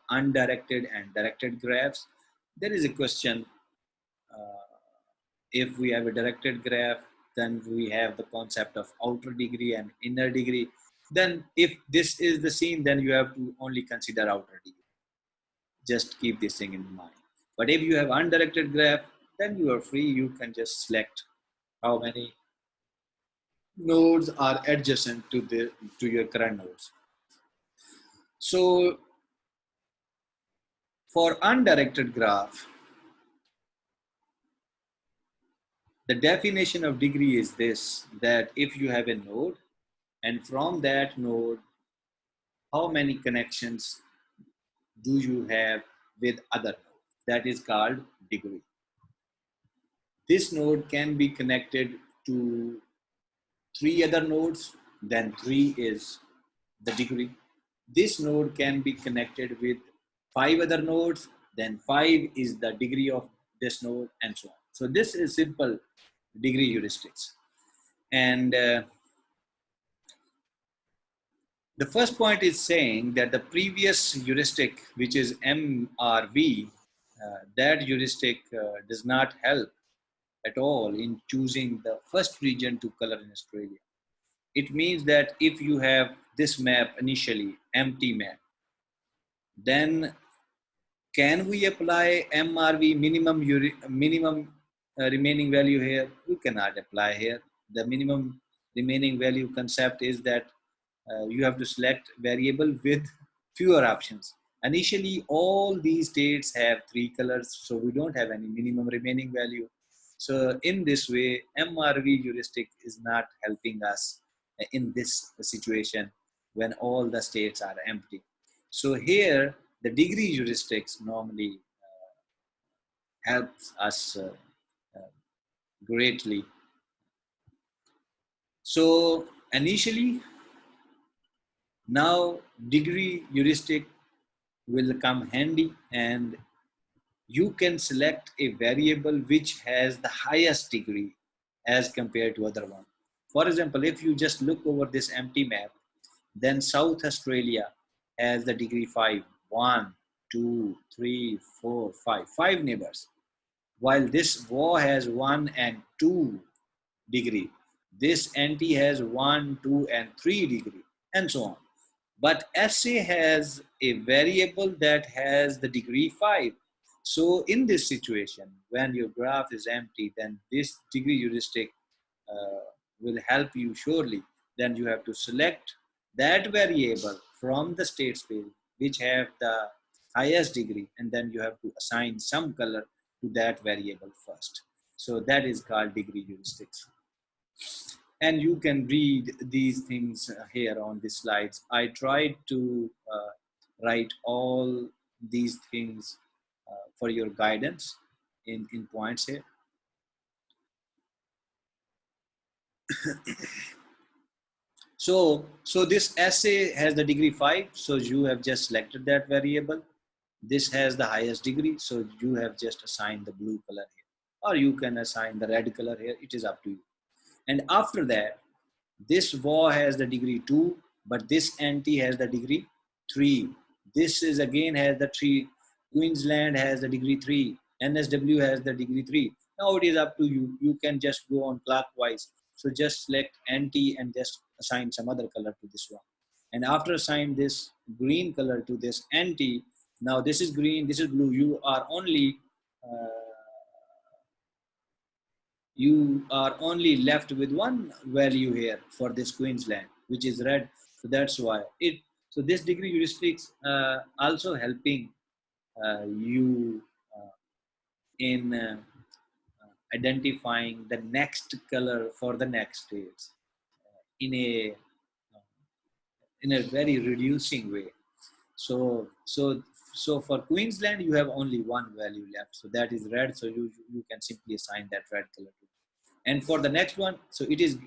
undirected and directed graphs. There is a question, if we have a directed graph, then we have the concept of outer degree and inner degree. Then if this is the scene, then you have to only consider outer degree. Just keep this thing in mind. But if you have undirected graph, then you are free. You can just select how many nodes are adjacent to your current nodes. So for undirected graph, the definition of degree is this, that if you have a node, and from that node, how many connections do you have with other nodes? That is called degree. This node can be connected to 3 other nodes, then 3 is the degree. This node can be connected with 5 other nodes, then 5 is the degree of this node, and so on. So this is simple degree heuristics. And the first point is saying that the previous heuristic, which is MRV, that heuristic does not help at all in choosing the first region to color in Australia. It means that if you have this map initially, empty map, then can we apply MRV minimum remaining value here? We cannot apply here. The minimum remaining value concept is that you have to select variable with fewer options. Initially, all these states have 3 colors, so we don't have any minimum remaining value. So in this way, MRV heuristic is not helping us in this situation when all the states are empty. So here, the degree heuristics normally helps us greatly. So initially, now degree heuristic will come handy, and you can select a variable which has the highest degree as compared to other one. For example, if you just look over this empty map, Then South Australia has the degree 5. 1, 2, 3, 4, 5. 5 neighbors. While this war has 1 and 2 degree. This NT has 1, 2, and 3 degree, and so on. But SA has a variable that has the degree 5. So in this situation, when your graph is empty, then this degree heuristic will help you surely. Then you have to select that variable from the state space which have the highest degree, and then you have to assign some color to that variable first. So that is called degree heuristics. And you can read these things here on the slides. I tried to write all these things for your guidance in points here. So this essay has the degree 5, so you have just selected that variable. This has the highest degree, so you have just assigned the blue color here, or you can assign the red color here. It is up to you. And after that, this war has the degree 2, but this NT has the degree 3. This is again has the 3. Queensland has the degree 3. NSW has the degree 3. Now it is up to you. You can just go on clockwise. So just select NT and just assign some other color to this one. And after assign this green color to this NT, now this is green, this is blue. You are only left with one value here for this Queensland, which is red. So that's why it. So this degree heuristics also helping you in identifying the next color for the next states in a very reducing way. So for Queensland, you have only one value left. So that is red. So you can simply assign that red color to it. And for the next one, so it is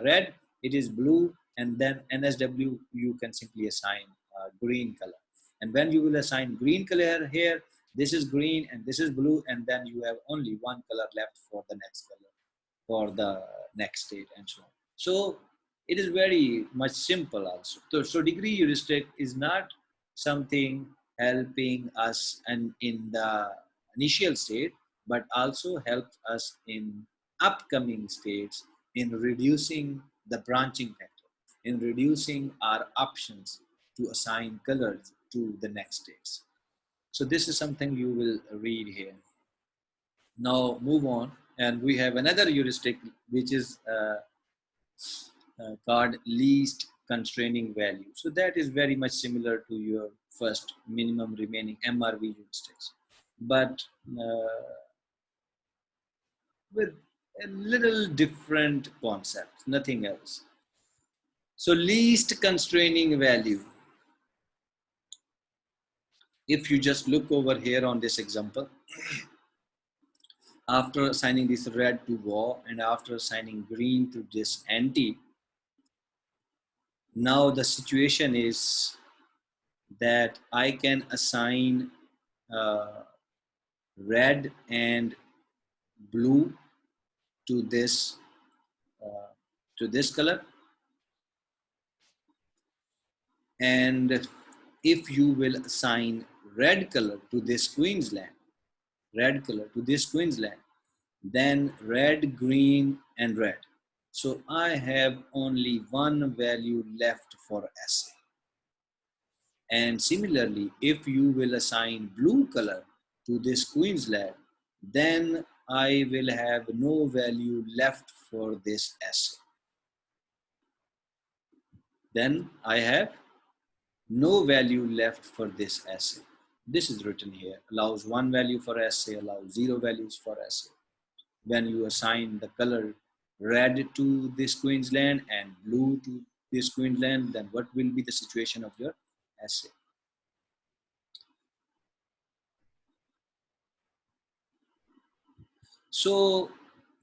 red, it is blue, and then NSW, you can simply assign green color. And when you will assign green color here, this is green and this is blue, and then you have only one color left for the next color, for the next state, and so on. So it is very much simple also. So degree heuristic is not something helping us and in the initial state, but also helps us in upcoming states in reducing the branching factor, in reducing our options to assign colors to the next states. So this is something you will read here. Now move on, and we have another heuristic which is called least constraining value. So that is very much similar to your first minimum remaining MRV heuristics, but with a little different concept, nothing else. So least constraining value. If you just look over here on this example, after assigning this red to war and after assigning green to this NT, now the situation is that I can assign red and blue to this color, and if you will assign red color to this Queensland, then red, green, and red. So I have only one value left for SA. And similarly, if you will assign blue color to this Queensland, then I will have no value left for this SA. Then I have no value left for this SA. This is written here, allows one value for SA, allows 0 values for SA. When you assign the color red to this Queensland and blue to this Queensland, then what will be the situation of your SA? So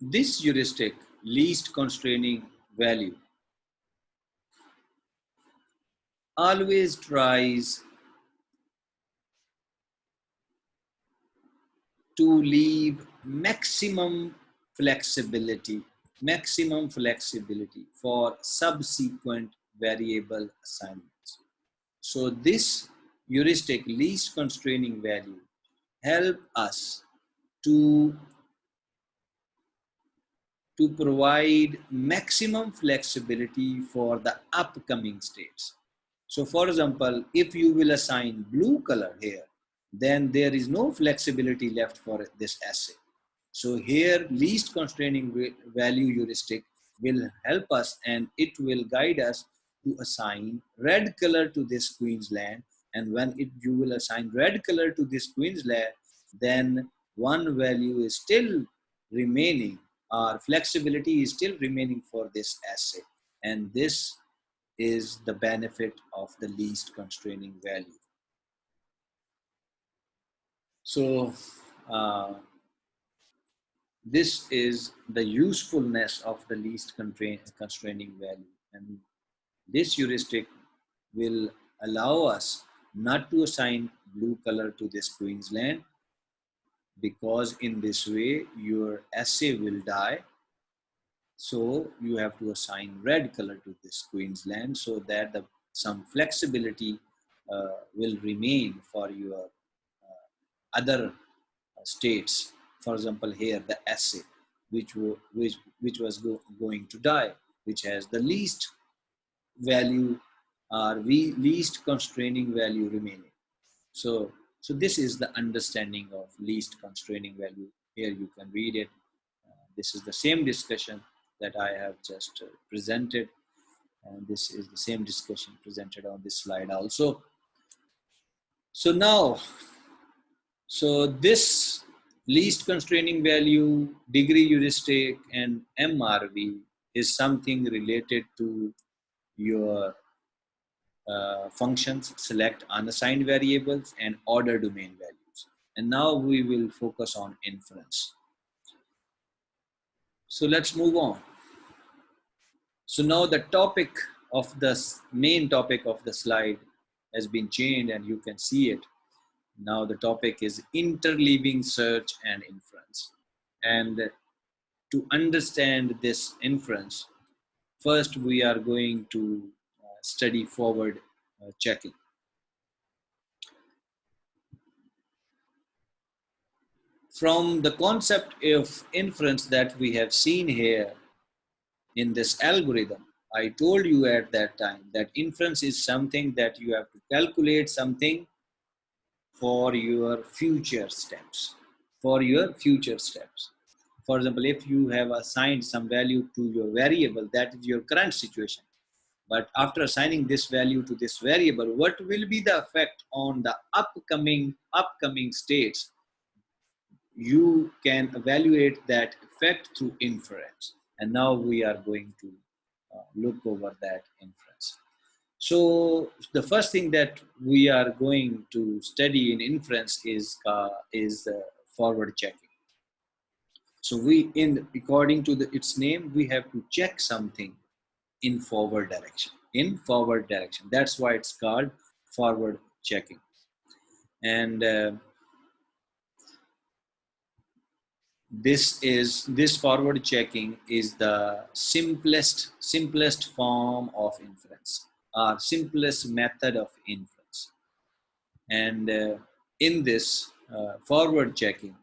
this heuristic, least constraining value, always tries to leave maximum flexibility for subsequent variable assignments. So this heuristic least constraining value help us to provide maximum flexibility for the upcoming states. So for example, if you will assign blue color here, then there is no flexibility left for this assay. So here least constraining value heuristic will help us, and it will guide us to assign red color to this Queensland. And when you will assign red color to this Queensland, then one value is still remaining, or flexibility is still remaining for this assay. And this is the benefit of the least constraining value. So this is the usefulness of the least constraining value, and this heuristic will allow us not to assign blue color to this Queensland, because in this way your assay will die. So you have to assign red color to this Queensland so that some flexibility will remain for your other states. For example, here the assay, which was going to die, which has the least value or least constraining value remaining. So this is the understanding of least constraining value. Here you can read it. This is the same discussion that I have just presented, and this is the same discussion presented on this slide also. So now, this least constraining value, degree heuristic, and MRV is something related to your functions, select unassigned variables, and order domain values. And now we will focus on inference. So let's move on. So now the topic of the main topic of the slide has been changed, and you can see it. Now the topic is interleaving search and inference. And to understand this inference, first we are going to study forward checking. From the concept of inference that we have seen here in this algorithm, I told you at that time that inference is something that you have to calculate something for your future steps. For example, if you have assigned some value to your variable, that is your current situation. But after assigning this value to this variable, what will be the effect on the upcoming states? You can evaluate that effect through inference. And now we are going to look over that inference. So the first thing that we are going to study in inference is forward checking. So according to its name, we have to check something in forward direction. That's why it's called forward checking. And this forward checking is the simplest form of inference, or simplest method of inference. And in this forward checking,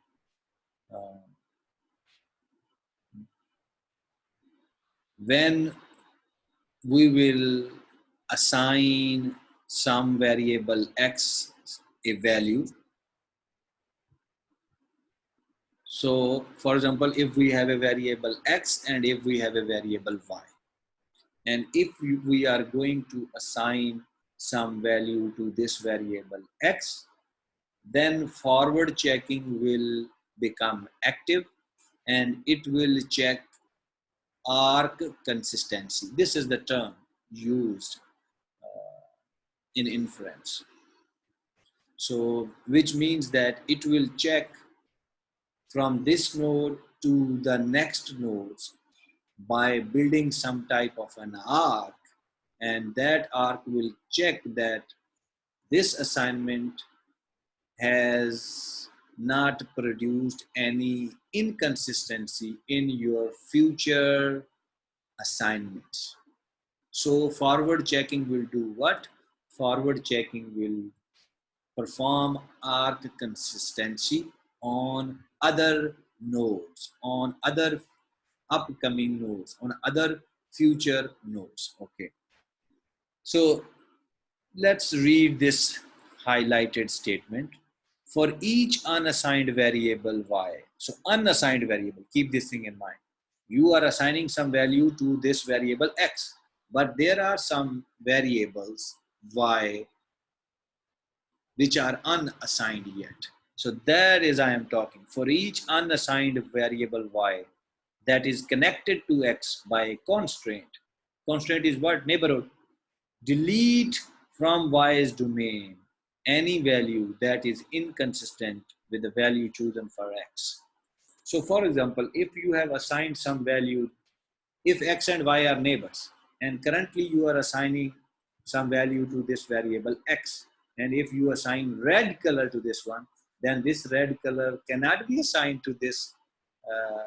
when we will assign some variable x a value. So for example, if we have a variable x and if we have a variable y, and if we are going to assign some value to this variable x, then forward checking will become active, and it will check arc consistency. This is the term used in inference. So which means that it will check from this node to the next nodes by building some type of an arc, and that arc will check that this assignment has not produced any inconsistency in your future assignments. So forward checking will do what? Forward checking will perform arc consistency on other nodes, on other upcoming nodes, on other future nodes. Okay. So let's read this highlighted statement. For each unassigned variable y, so unassigned variable, keep this thing in mind. You are assigning some value to this variable x, but there are some variables y which are unassigned yet. So there is I am talking. For each unassigned variable y that is connected to x by a constraint. Constraint is what? Neighborhood. Delete from y's domain any value that is inconsistent with the value chosen for x. So for example, if you have assigned some value, if x and y are neighbors, and currently you are assigning some value to this variable x, and if you assign red color to this one, then this red color cannot be assigned to this uh,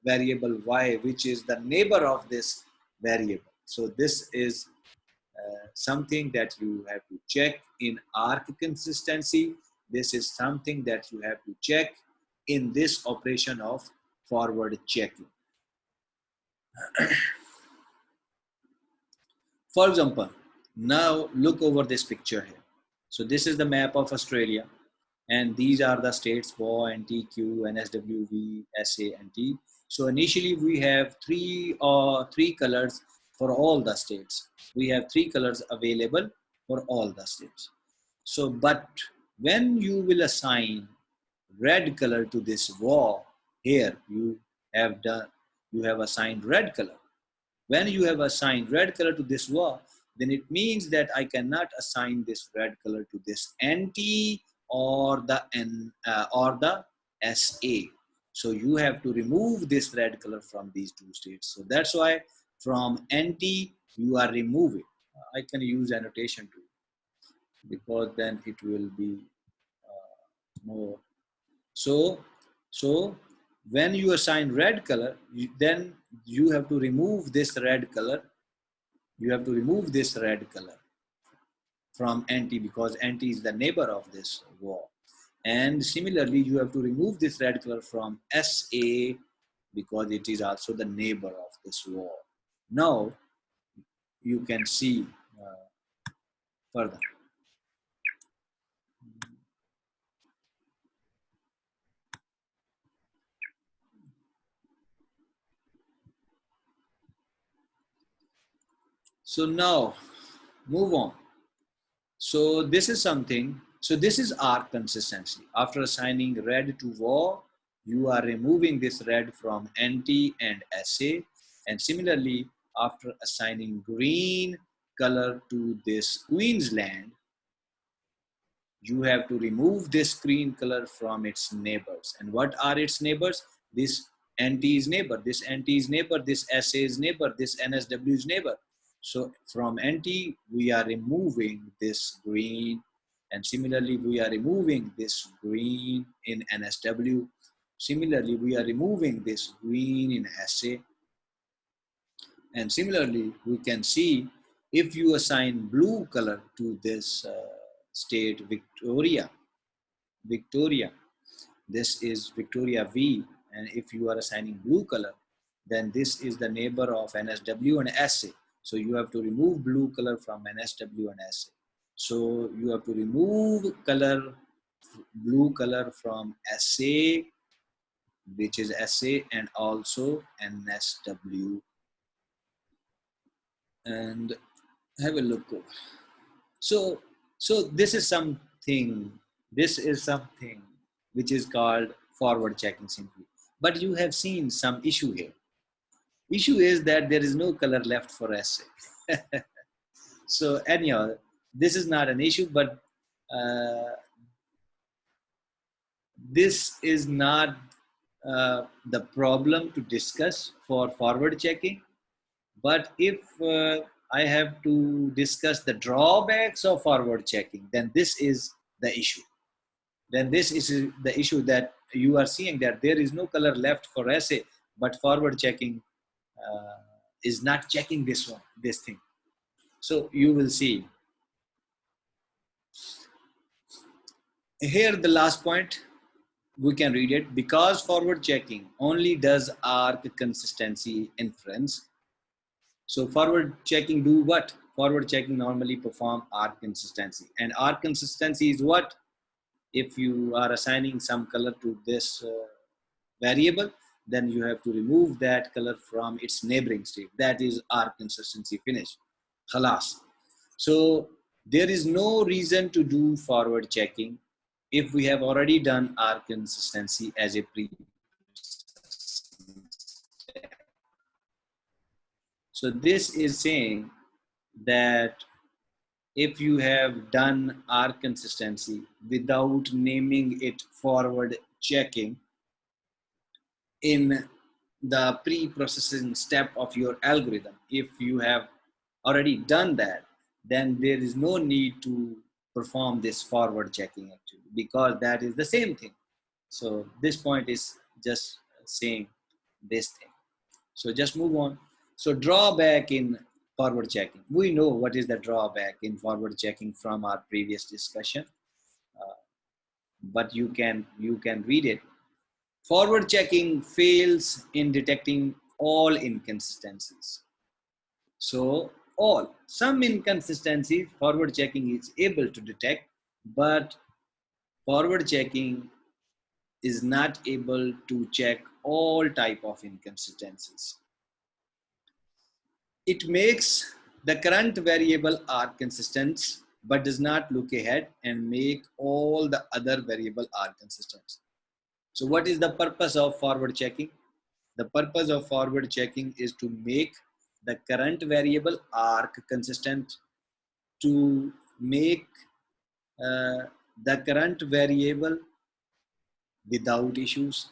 variable y, which is the neighbor of this variable. So this is something that you have to check in arc consistency. This is something that you have to check in this operation of forward checking. For example, now look over this picture here. So this is the map of Australia, and these are the states WA, NTQ, NSWV, SA, and T. So initially we have three colors for all the states. We have three colors available for all the states. So, but when you will assign red color to this WA, here you have assigned red color. When you have assigned red color to this wall, then it means that I cannot assign this red color to this NT or the SA. So you have to remove this red color from these two states. So that's why from NT you are removing. I can use annotation too, because then it will be more. So when you assign red color, then you have to remove this red color. You have to remove this red color from NT, because NT is the neighbor of this wall. And similarly, you have to remove this red color from SA, because it is also the neighbor of this wall. Now you can see further. So now move on. So this is something, so this is arc consistency. After assigning red to wall, you are removing this red from NT and SA. And similarly, after assigning green color to this Queensland, you have to remove this green color from its neighbors. And what are its neighbors? This NT is neighbor, this NT is neighbor, this SA is neighbor, this NSW is neighbor. So from NT, we are removing this green, and similarly, we are removing this green in NSW. Similarly, we are removing this green in SA. And similarly, we can see if you assign blue color to this state Victoria, this is Victoria V, and if you are assigning blue color, then this is the neighbor of NSW and SA. So you have to remove blue color from NSW and SA. So you have to remove blue color from SA, which is SA, and also NSW. And have a look over. So this is something which is called forward checking simply. But you have seen some issue here. Issue is that there is no color left for SA. So anyhow, this is not an issue, but this is not the problem to discuss for forward checking. But if I have to discuss the drawbacks of forward checking, then this is the issue. Then this is the issue, that you are seeing that there is no color left for SA, but forward checking is not checking this thing. So you will see here the last point. We can read it. Because forward checking only does arc consistency inference. So forward checking do what? Forward checking normally perform arc consistency. And arc consistency is what? If you are assigning some color to this variable, then you have to remove that color from its neighboring state. That is arc consistency finish. Khalas. So there is no reason to do forward checking if we have already done arc consistency as a pre. So this is saying that if you have done arc consistency without naming it forward checking in the pre-processing step of your algorithm, if you have already done that, then there is no need to perform this forward checking actually, because that is the same thing. So this point is just saying this thing. So just move on. So drawback in forward checking. We know what is the drawback in forward checking from our previous discussion, but you can read it. Forward checking fails in detecting all inconsistencies. So some inconsistencies forward checking is able to detect, but forward checking is not able to check all type of inconsistencies. It makes the current variable are consistent, but does not look ahead and make all the other variable are consistent. So what is the purpose of forward checking? The purpose of forward checking is to make the current variable arc consistent, to make the current variable without issues.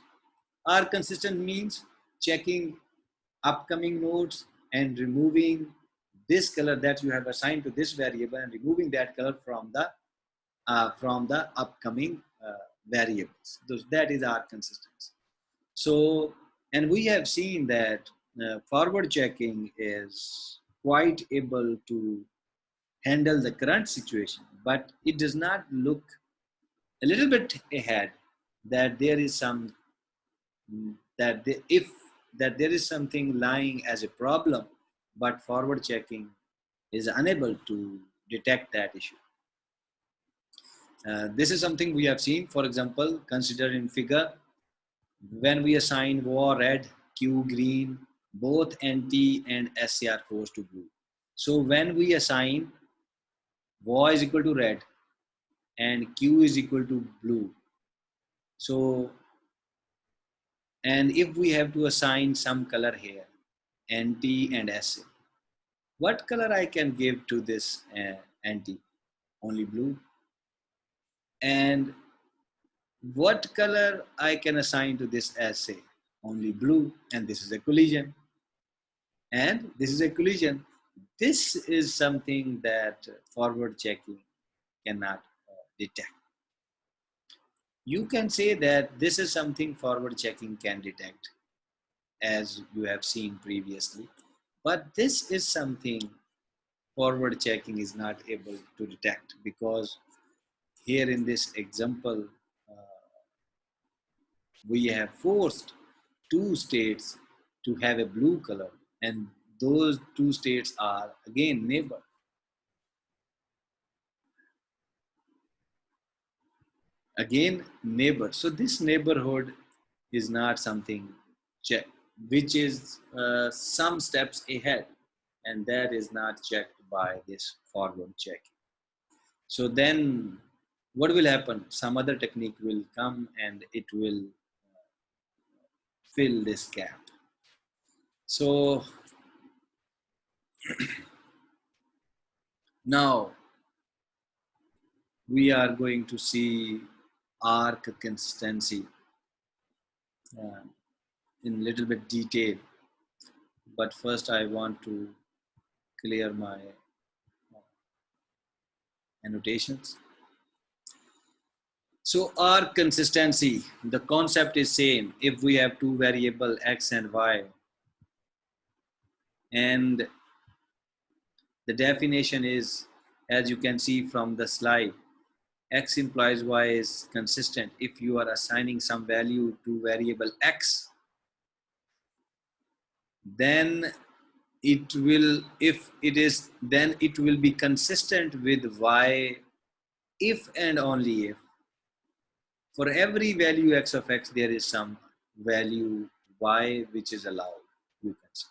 Arc consistent means checking upcoming nodes and removing this color that you have assigned to this variable and removing that color from the upcoming variables. That is our consistency. So, and we have seen that forward checking is quite able to handle the current situation, but it does not look a little bit ahead that there is some if that there is something lying as a problem, but forward checking is unable to detect that issue. This is something we have seen. For example, consider in figure when we assign var red, q green, both nt and sc are forced to blue. So when we assign var is equal to red and q is equal to blue, so and if we have to assign some color here, nt and sc, what color I can give to this nt? Only blue. And what color I can assign to this sc? Only blue. And this is a collision. And this is a collision. This is something that forward checking cannot detect. You can say that this is something forward checking can detect, as you have seen previously, but this is something forward checking is not able to detect, because here in this example, we have forced two states to have a blue color, and those two states are again neighbor. Again neighbor. So this neighborhood is not something checked, which is some steps ahead, and that is not checked by this forward check. So then what will happen? Some other technique will come and it will fill this gap. So now we are going to see arc consistency in a little bit detail, but first I want to clear my annotations. So arc consistency, the concept is same. If we have two variable x and y, And the definition is, as you can see from the slide, x implies y is consistent. If you are assigning some value to variable x, then it will, if it is, then it will be consistent with y if and only if for every value x of x there is some value y which is allowed, you can say.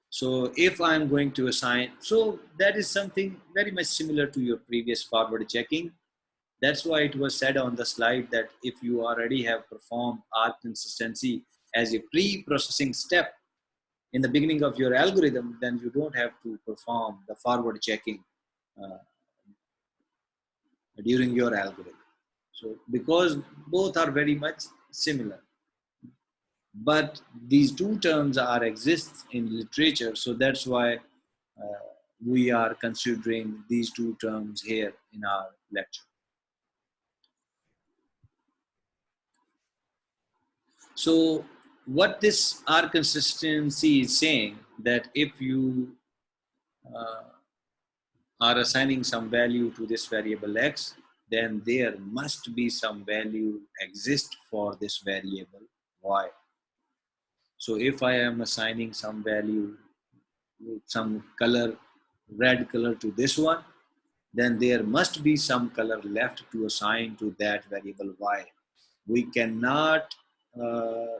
So if I'm going to assign, so that is something very much similar to your previous forward checking. That's why it was said on the slide that if you already have performed R consistency as a pre-processing step in the beginning of your algorithm, then you don't have to perform the forward checking uh, during your algorithm. So because both are very much similar, but these two terms are exists in literature, so that's why we are considering these two terms here in our lecture. So what this R consistency is saying, that if you uh, are assigning some value to this variable x, then there must be some value exist for this variable y. So if I am assigning some value, some color, red color to this one, then there must be some color left to assign to that variable y. We cannot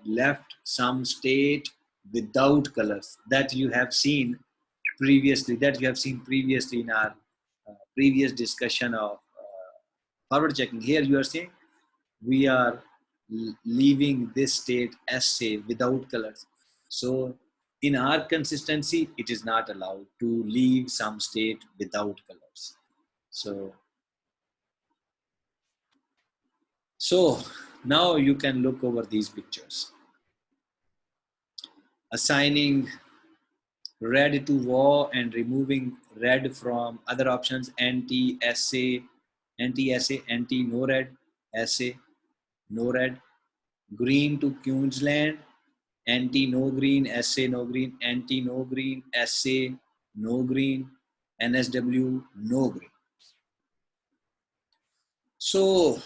left some state without colors that you have seen previously, in our previous discussion of forward checking. Here you are saying we are leaving this state as say without colors. So in our consistency, it is not allowed to leave some state without colors. So now you can look over these pictures. Assigning red to war and removing red from other options, anti-SA, anti-SA, anti-no red, SA, no red, green to Queensland, anti-no green, SA, no green, anti-no green, SA, no green, NSW, no green. So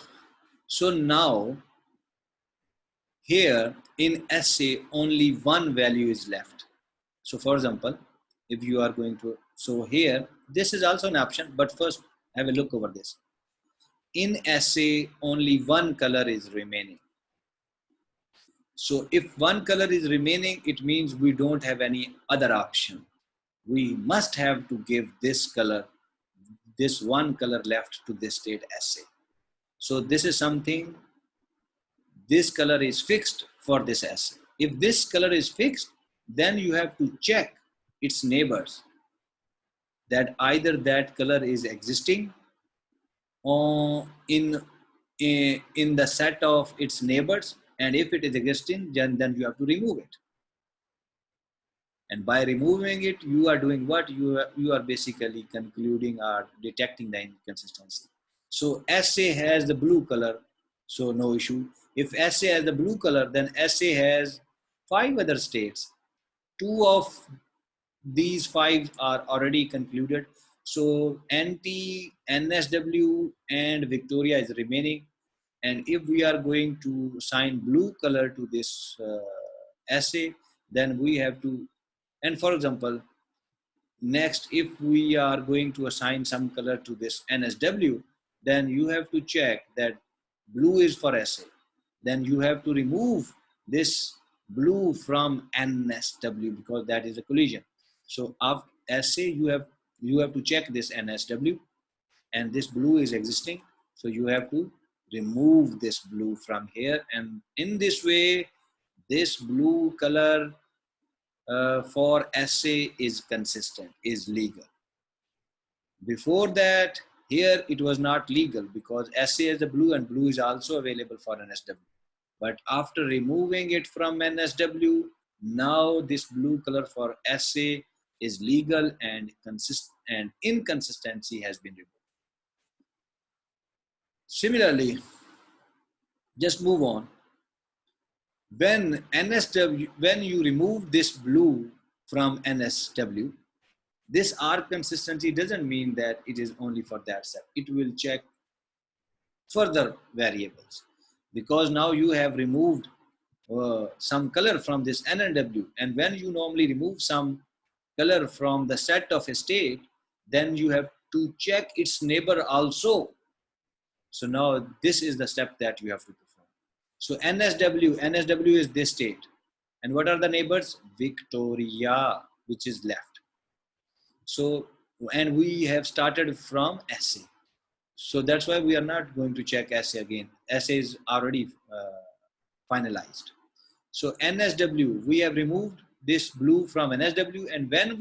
now here in SA only one value is left. So for example, if you are going to, so here, this is also an option, but first have a look over this. In SA, only one color is remaining. So if one color is remaining, it means we don't have any other option. We must have to give this color, this one color left to this state SA. So this is something, this color is fixed for this SA. If this color is fixed, then you have to check its neighbors, that either that color is existing or in the set of its neighbors, and if it is existing, then you have to remove it. And by removing it, you are doing what? You are basically concluding or detecting the inconsistency. So SA has the blue color, so no issue. If SA has the blue color, then SA has 5 other states. 2 of these 5 are already concluded. So NT, NSW, and Victoria is remaining. And if we are going to assign blue color to this assay, then we have to, and for example, next, if we are going to assign some color to this NSW, then you have to check that blue is for assay. Then you have to remove this blue from NSW because that is a collision. So after assay, you have to check this NSW, and this blue is existing. So you have to remove this blue from here, and in this way, this blue color for SA is consistent, is legal. Before that, here it was not legal because SA is the blue and blue is also available for NSW. But after removing it from NSW, now this blue color for SA is legal and inconsistency has been removed. Similarly, just move on. When you remove this blue from NSW. This R consistency doesn't mean that it is only for that step. It will check further variables, because now you have removed some color from this NNW, and when you normally remove some color from the set of a state, then you have to check its neighbor also. So now this is the step that you have to perform. So NSW is this state. And what are the neighbors? Victoria, which is left. So, and we have started from SA. So that's why we are not going to check SA again. SA is already finalized. So NSW, we have removed this blue from NSW, and when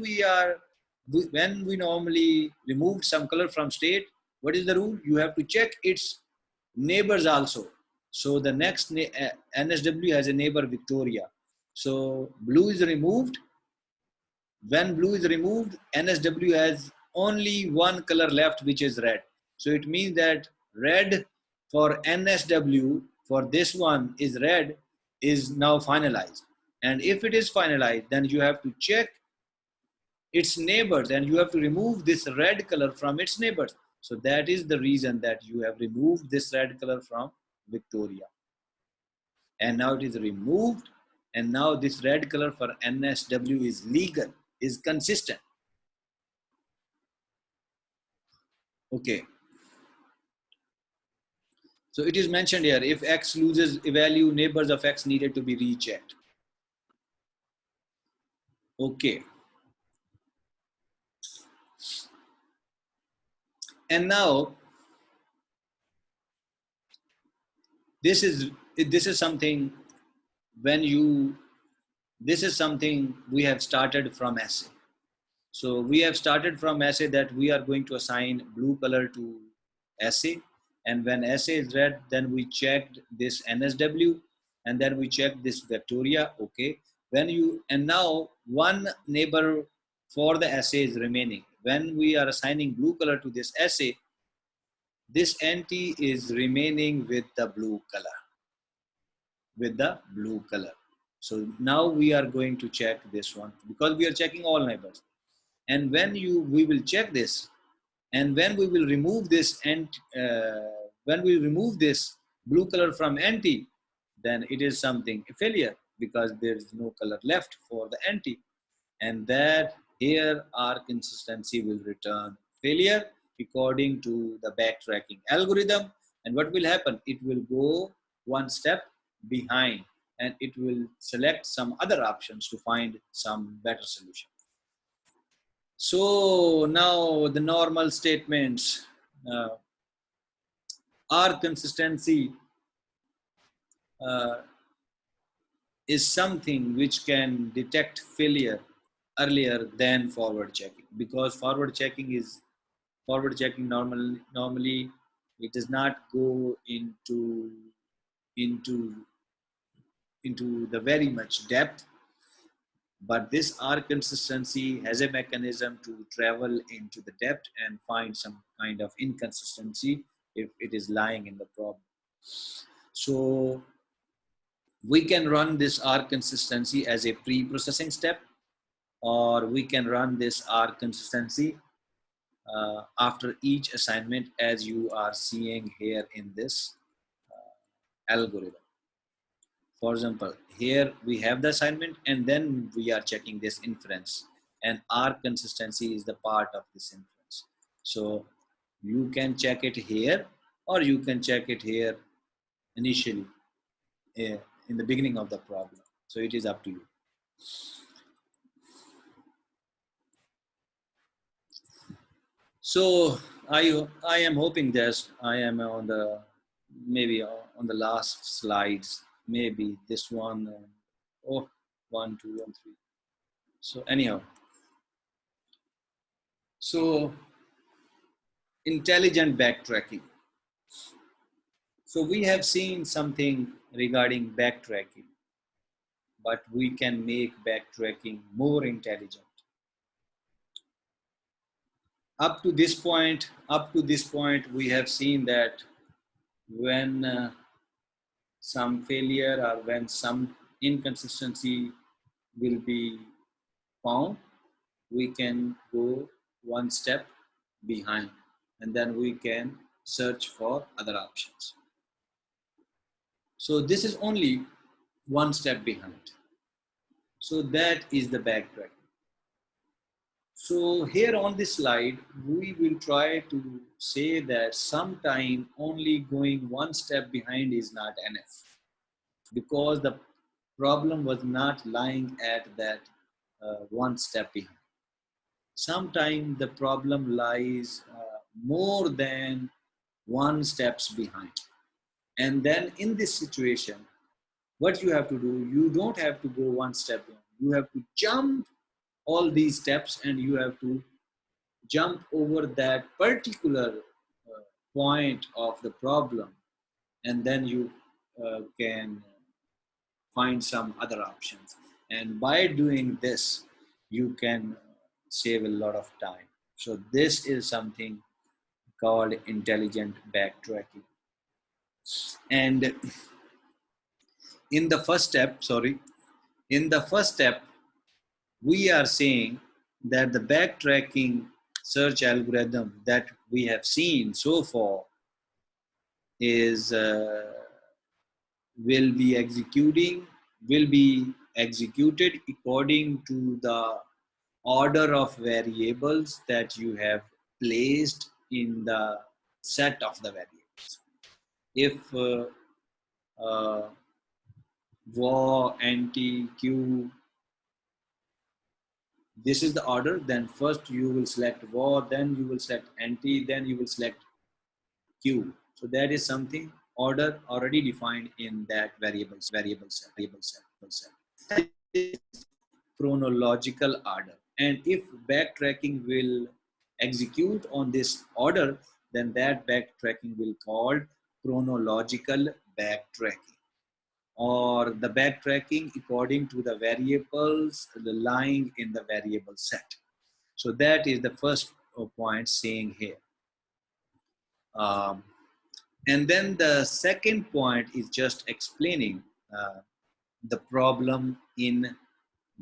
we normally removed some color from state, what is the rule? You have to check its neighbors also. So the next NSW has a neighbor Victoria. So blue is removed. When blue is removed, NSW has only one color left, which is red. So it means that red for NSW, for this one is red, is now finalized. And if it is finalized, then you have to check its neighbors, and you have to remove this red color from its neighbors. So that is the reason that you have removed this red color from Victoria. And now it is removed, and now this red color for NSW is legal, is consistent. Okay. So it is mentioned here, if X loses a value, neighbors of X needed to be rechecked. Okay. And now this is something this is something we have started from SA. So we have started from SA that we are going to assign blue color to SA, and when SA is red, then we checked this NSW, and then we checked this Victoria. Okay. And now one neighbor for the SA is remaining. When we are assigning blue color to this SA, this NT is remaining with the blue color. So now we are going to check this one, because we are checking all neighbors. And when we will check this, and when we will remove this, and when we remove this blue color from NT, then it is something a failure, because there is no color left for the NT, and that here our consistency will return failure according to the backtracking algorithm. And what will happen? It will go one step behind, and it will select some other options to find some better solution. So now the normal statements, our consistency is something which can detect failure earlier than forward checking, because forward checking normally it does not go into the very much depth, but this R consistency has a mechanism to travel into the depth and find some kind of inconsistency if it is lying in the problem. So we can run this R consistency as a pre-processing step, or we can run this R consistency after each assignment, as you are seeing here in this algorithm. For example, here we have the assignment, and then we are checking this inference, and R consistency is the part of this inference. So you can check it here, or you can check it here initially in the beginning of the problem. So it is up to you. So I am hoping that I am on the maybe on the last slides, maybe this one, oh, 1, 2, and 3. So anyhow, so intelligent backtracking. So we have seen something regarding backtracking, but we can make backtracking more intelligent. Up to this point, we have seen that when some failure or when some inconsistency will be found, we can go one step behind, and then we can search for other options. So this is only one step behind. So that is the backtracking. So here on this slide, we will try to say that sometime only going one step behind is not enough, because the problem was not lying at that one step behind. Sometimes the problem lies more than one steps behind. And then in this situation, what you have to do, you don't have to go one step behind. You have to jump all these steps, and you have to jump over that particular point of the problem, and then you can find some other options. And by doing this, you can save a lot of time. So this is something called intelligent backtracking. And in the first step, we are saying that the backtracking search algorithm that we have seen so far is will be executed according to the order of variables that you have placed in the set of the variables. If var, anti, q, this is the order, then first you will select var, then you will select anti, then you will select q. So that is something order already defined in that variable set. That is chronological order. And if backtracking will execute on this order, then that backtracking will called chronological backtracking, or the backtracking according to the variables lying in the variable set. So that is the first point saying here. And then the second point is just explaining the problem in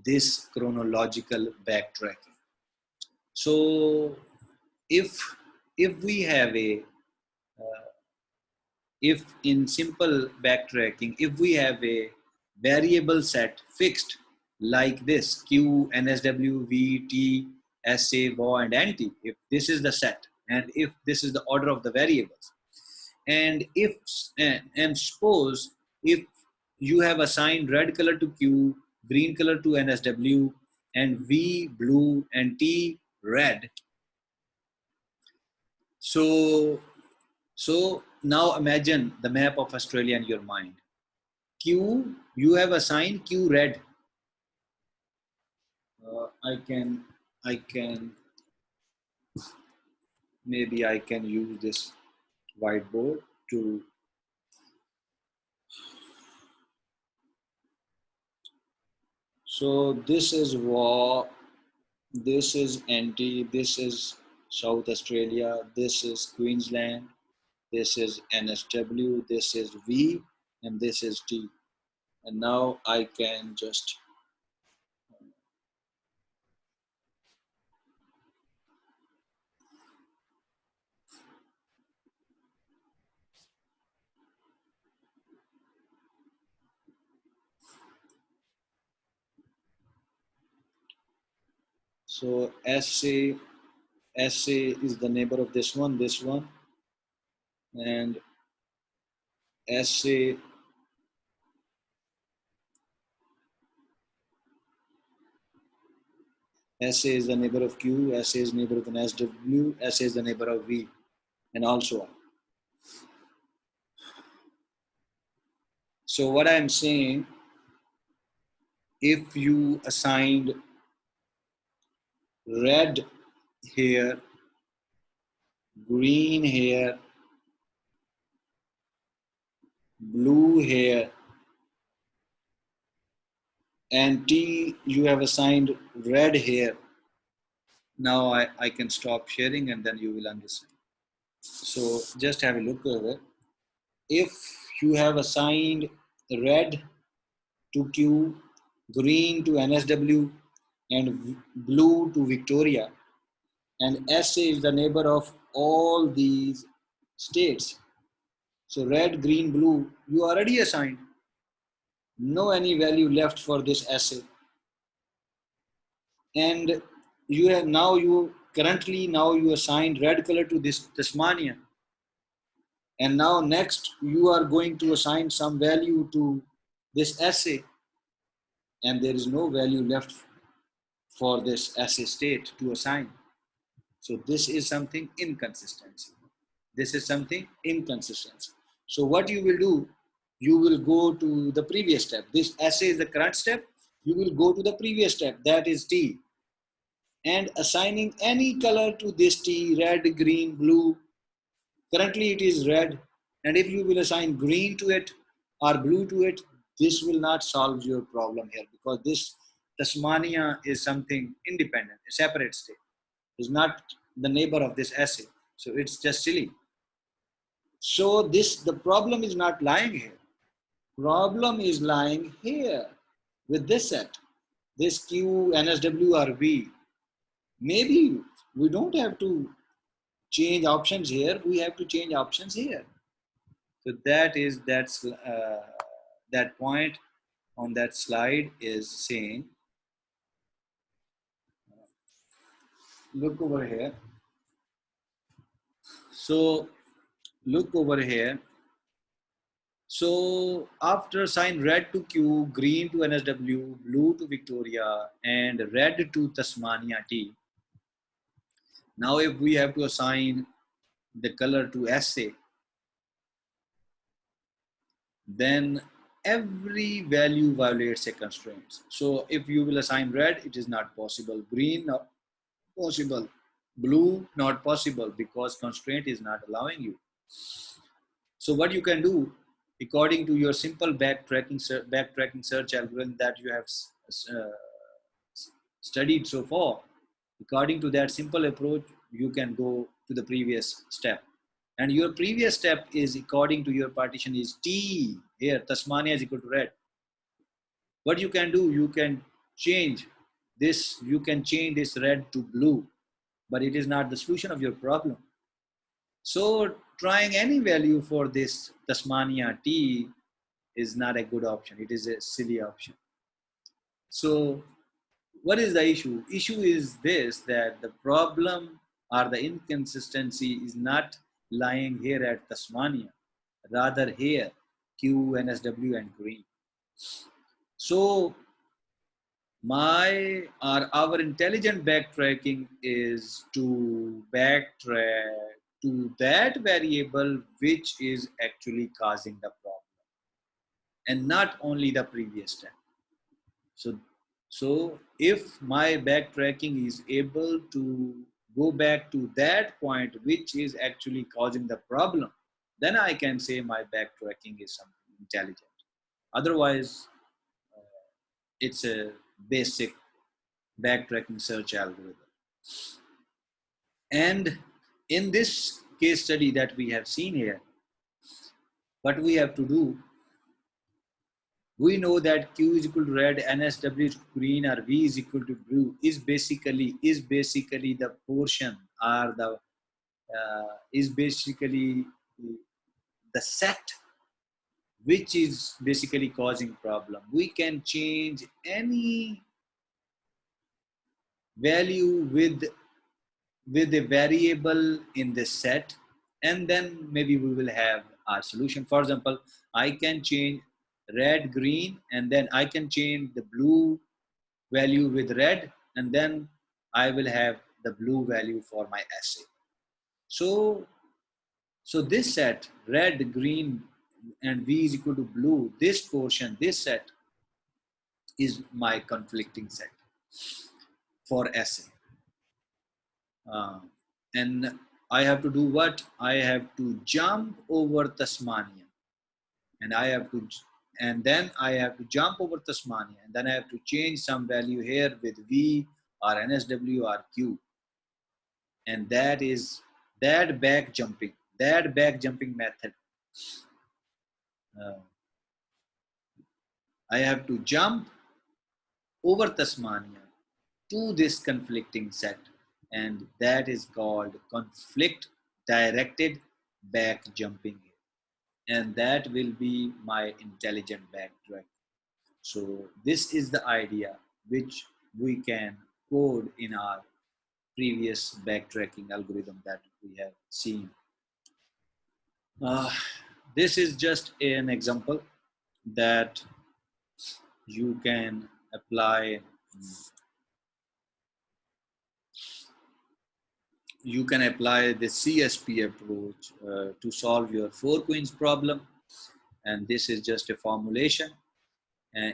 this chronological backtracking. So if we have a if in simple backtracking, if we have a variable set fixed like this, q, nsw, v, t, sa, var, and anti, if this is the set, and if this is the order of the variables, and if and suppose if you have assigned red color to q, green color to nsw, and v blue and t red, so now imagine the map of Australia in your mind. Q, you have assigned Q red. I can, maybe I can use this whiteboard to. So this is war, this is anti, this is South Australia, this is Queensland, this is NSW, this is V, and this is T. And now I can just so SA is the neighbor of this one, and SA is the neighbor of Q, SA is neighbor of an SW, SA is the neighbor of V, and also on. So what I'm saying, if you assigned red here, green here, blue here, and T you have assigned red here. Now I can stop sharing and then you will understand. So just have a look over. If you have assigned red to Q, green to NSW, and blue to Victoria, and SA is the neighbor of all these states. So red, green, blue, you already assigned. No any value left for this SA. And you have now you assigned red color to this Tasmania. And now next you are going to assign some value to this SA, and there is no value left for this SA state to assign. So this is something inconsistency. This is something inconsistency. So what you will do, you will go to the previous step. This SA is the current step. You will go to the previous step, that is T, and assigning any color to this T, red, green, blue. Currently it is red, and if you will assign green to it or blue to it, this will not solve your problem here, because this Tasmania is something independent, a separate state. It's not the neighbor of this SA. So it's just silly. So the problem is not lying here. Problem is lying here with this set, this Q, NSW or V. Maybe we don't have to change options here. We have to change options here. So that point on that slide is saying, look over here. So look over here. So after assign red to Q, green to NSW, blue to Victoria, and red to Tasmania T. Now if we have to assign the color to SA, then every value violates a constraint. So if you will assign red, it is not possible. Green, not possible. Blue, not possible, because constraint is not allowing you. So what you can do, according to your simple backtracking search algorithm that you have studied so far, according to that simple approach, you can go to the previous step. And your previous step is, according to your partition, is T. Here, Tasmania is equal to red. What you can do, you can change this red to blue, but it is not the solution of your problem. So trying any value for this Tasmania T is not a good option. It is a silly option. So what is the issue? Issue is this, that the problem or the inconsistency is not lying here at Tasmania, rather here, Q, NSW, and green. So our intelligent backtracking is to backtrack to that variable which is actually causing the problem, and not only the previous step. So if my backtracking is able to go back to that point which is actually causing the problem, then I can say my backtracking is something intelligent. Otherwise, it's a basic backtracking search algorithm. And in this case study that we have seen here, what we have to do, we know that Q is equal to red, NSW is green, or V is equal to blue is basically the portion, or the is basically the set which is basically causing problem. We can change any value with a variable in this set, and then maybe we will have our solution. For example, I can change red, green, and then I can change the blue value with red, and then I will have the blue value for my assay. So this set, red, green, and V is equal to blue, this portion, this set is my conflicting set for assay. And I have to do what? I have to jump over Tasmania, and then I have to jump over Tasmania, and then I have to change some value here with V or NSW or Q, and that is that back jumping method. I have to jump over Tasmania, to this conflicting set, and that is called conflict directed back jumping, and that will be my intelligent backtrack. So this is the idea which we can code in our previous backtracking algorithm that we have seen. Uh, this is just an example that you can apply. You can apply the CSP approach to solve your 4 queens problem, and this is just a formulation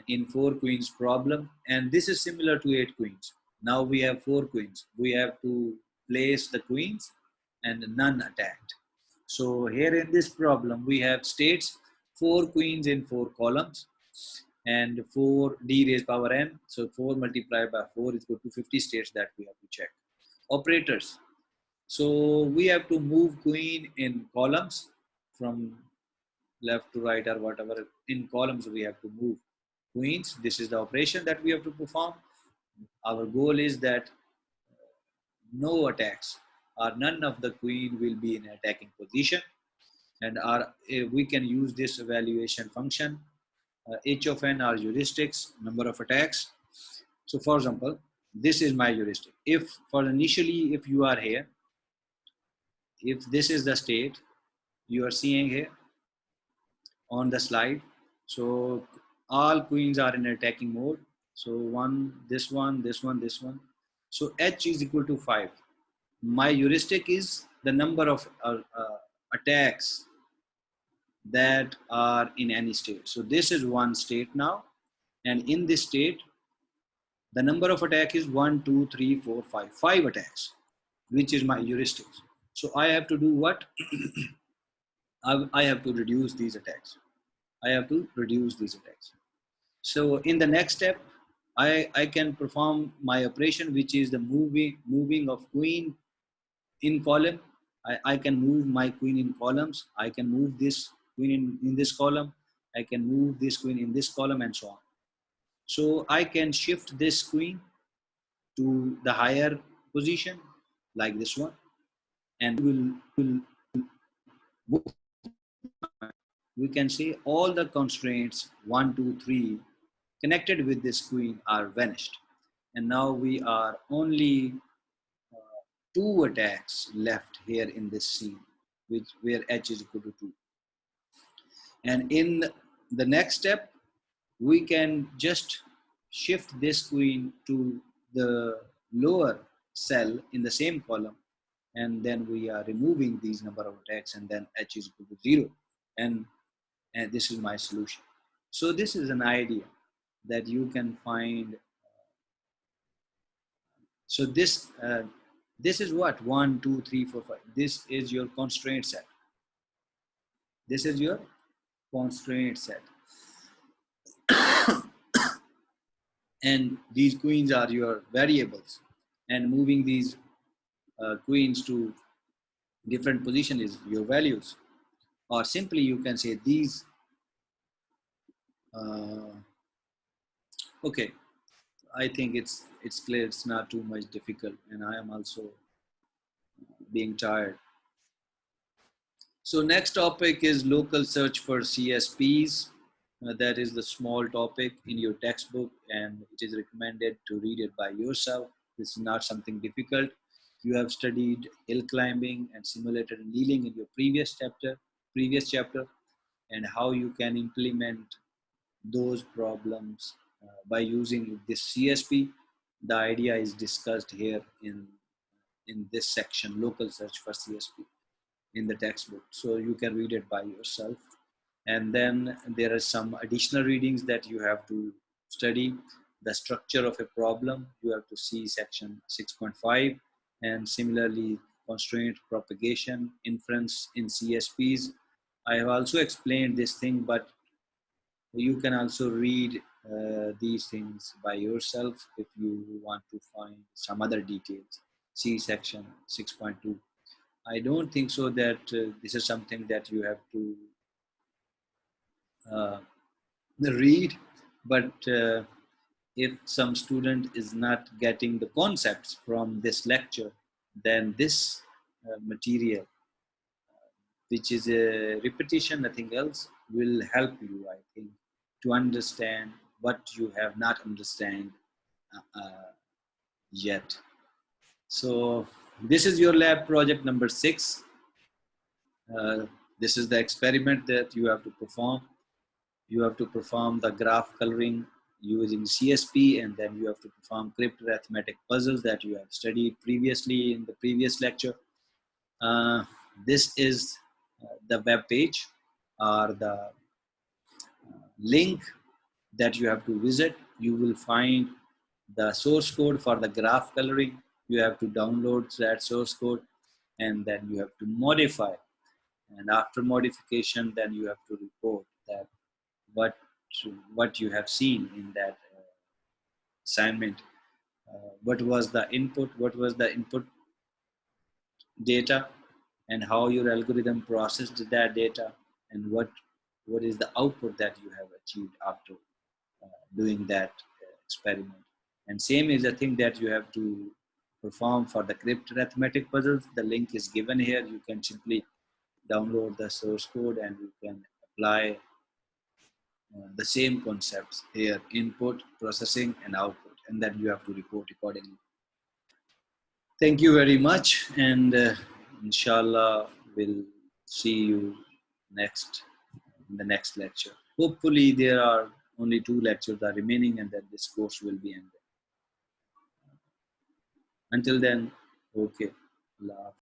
in 4 queens problem, and this is similar to 8 queens. Now we have 4 queens. We have to place the queens and none attacked. So here in this problem, we have states 4 queens in 4 columns and 4 d raised power n. So 4 multiplied by 4 is equal to 50 states that we have to check. Operators. So we have to move queen in columns from left to right or whatever. In columns, we have to move queens. This is the operation that we have to perform. Our goal is that no attacks or none of the queen will be in attacking position, and we can use this evaluation function h of n are heuristics, number of attacks. So for example, this is my heuristic. If for initially, if you are here, if this is the state you are seeing here on the slide, so all queens are in attacking mode. So one, this one, this one, this one. So h is equal to 5. My heuristic is the number of attacks that are in any state. So this is one state now, and in this state, the number of attack is 1, 2, 3, 4, 5. 5 attacks, which is my heuristic. So I have to do what? I have to reduce these attacks. I have to reduce these attacks. So in the next step, I can perform my operation, which is the moving of queen in column. I can move my queen in columns. I can move this queen in this column. I can move this queen in this column, and so on. So I can shift this queen to the higher position like this one, and we can say all the constraints 1, 2, 3 connected with this queen are vanished, and now we are only 2 attacks left here in this scene, where h is equal to 2. And in the next step, we can just shift this queen to the lower cell in the same column, and then we are removing these number of attacks, and then h is equal to 0, and this is my solution. So this is an idea that you can find. So this is what 1, 2, 3, 4, 5. This is your constraint set. This is your constraint set. And these queens are your variables, and moving these queens to different position is your values, or simply you can say these. Okay, I think it's clear. It's not too much difficult, and I am also being tired. So next topic is local search for CSPs. That is the small topic in your textbook, and it is recommended to read it by yourself. This is not something difficult. You have studied hill climbing and simulated annealing in your previous chapter, and how you can implement those problems by using this CSP. The idea is discussed here in this section, local search for CSP, in the textbook. So you can read it by yourself. And then there are some additional readings that you have to study. The structure of a problem, you have to see section 6.5, and similarly constraint, propagation, inference in CSPs. I have also explained this thing, but you can also read these things by yourself if you want to find some other details. See section 6.2. I don't think so that this is something that you have to read, but if some student is not getting the concepts from this lecture, then this material, which is a repetition, nothing else, will help you, I think, to understand what you have not understand yet. So this is your lab project number 6. This is the experiment that you have to perform. You have to perform the graph coloring using CSP, and then you have to perform crypto-arithmetic puzzles that you have studied previously in the previous lecture. Uh, this is the web page or the link that you have to visit. You will find the source code for the graph coloring. You have to download that source code, and then you have to modify. And after modification, then you have to report that what what you have seen in that assignment. What was the input? What was the input data, and how your algorithm processed that data, and what is the output that you have achieved after doing that experiment. And same is a thing that you have to perform for the crypt arithmetic puzzles. The link is given here. You can simply download the source code and you can apply the same concepts here: input, processing, and output, and then you have to report accordingly. Thank you very much, and inshallah we'll see you next in the next lecture. Hopefully there are only 2 lectures are remaining, and then this course will be ended. Until then, okay. Allah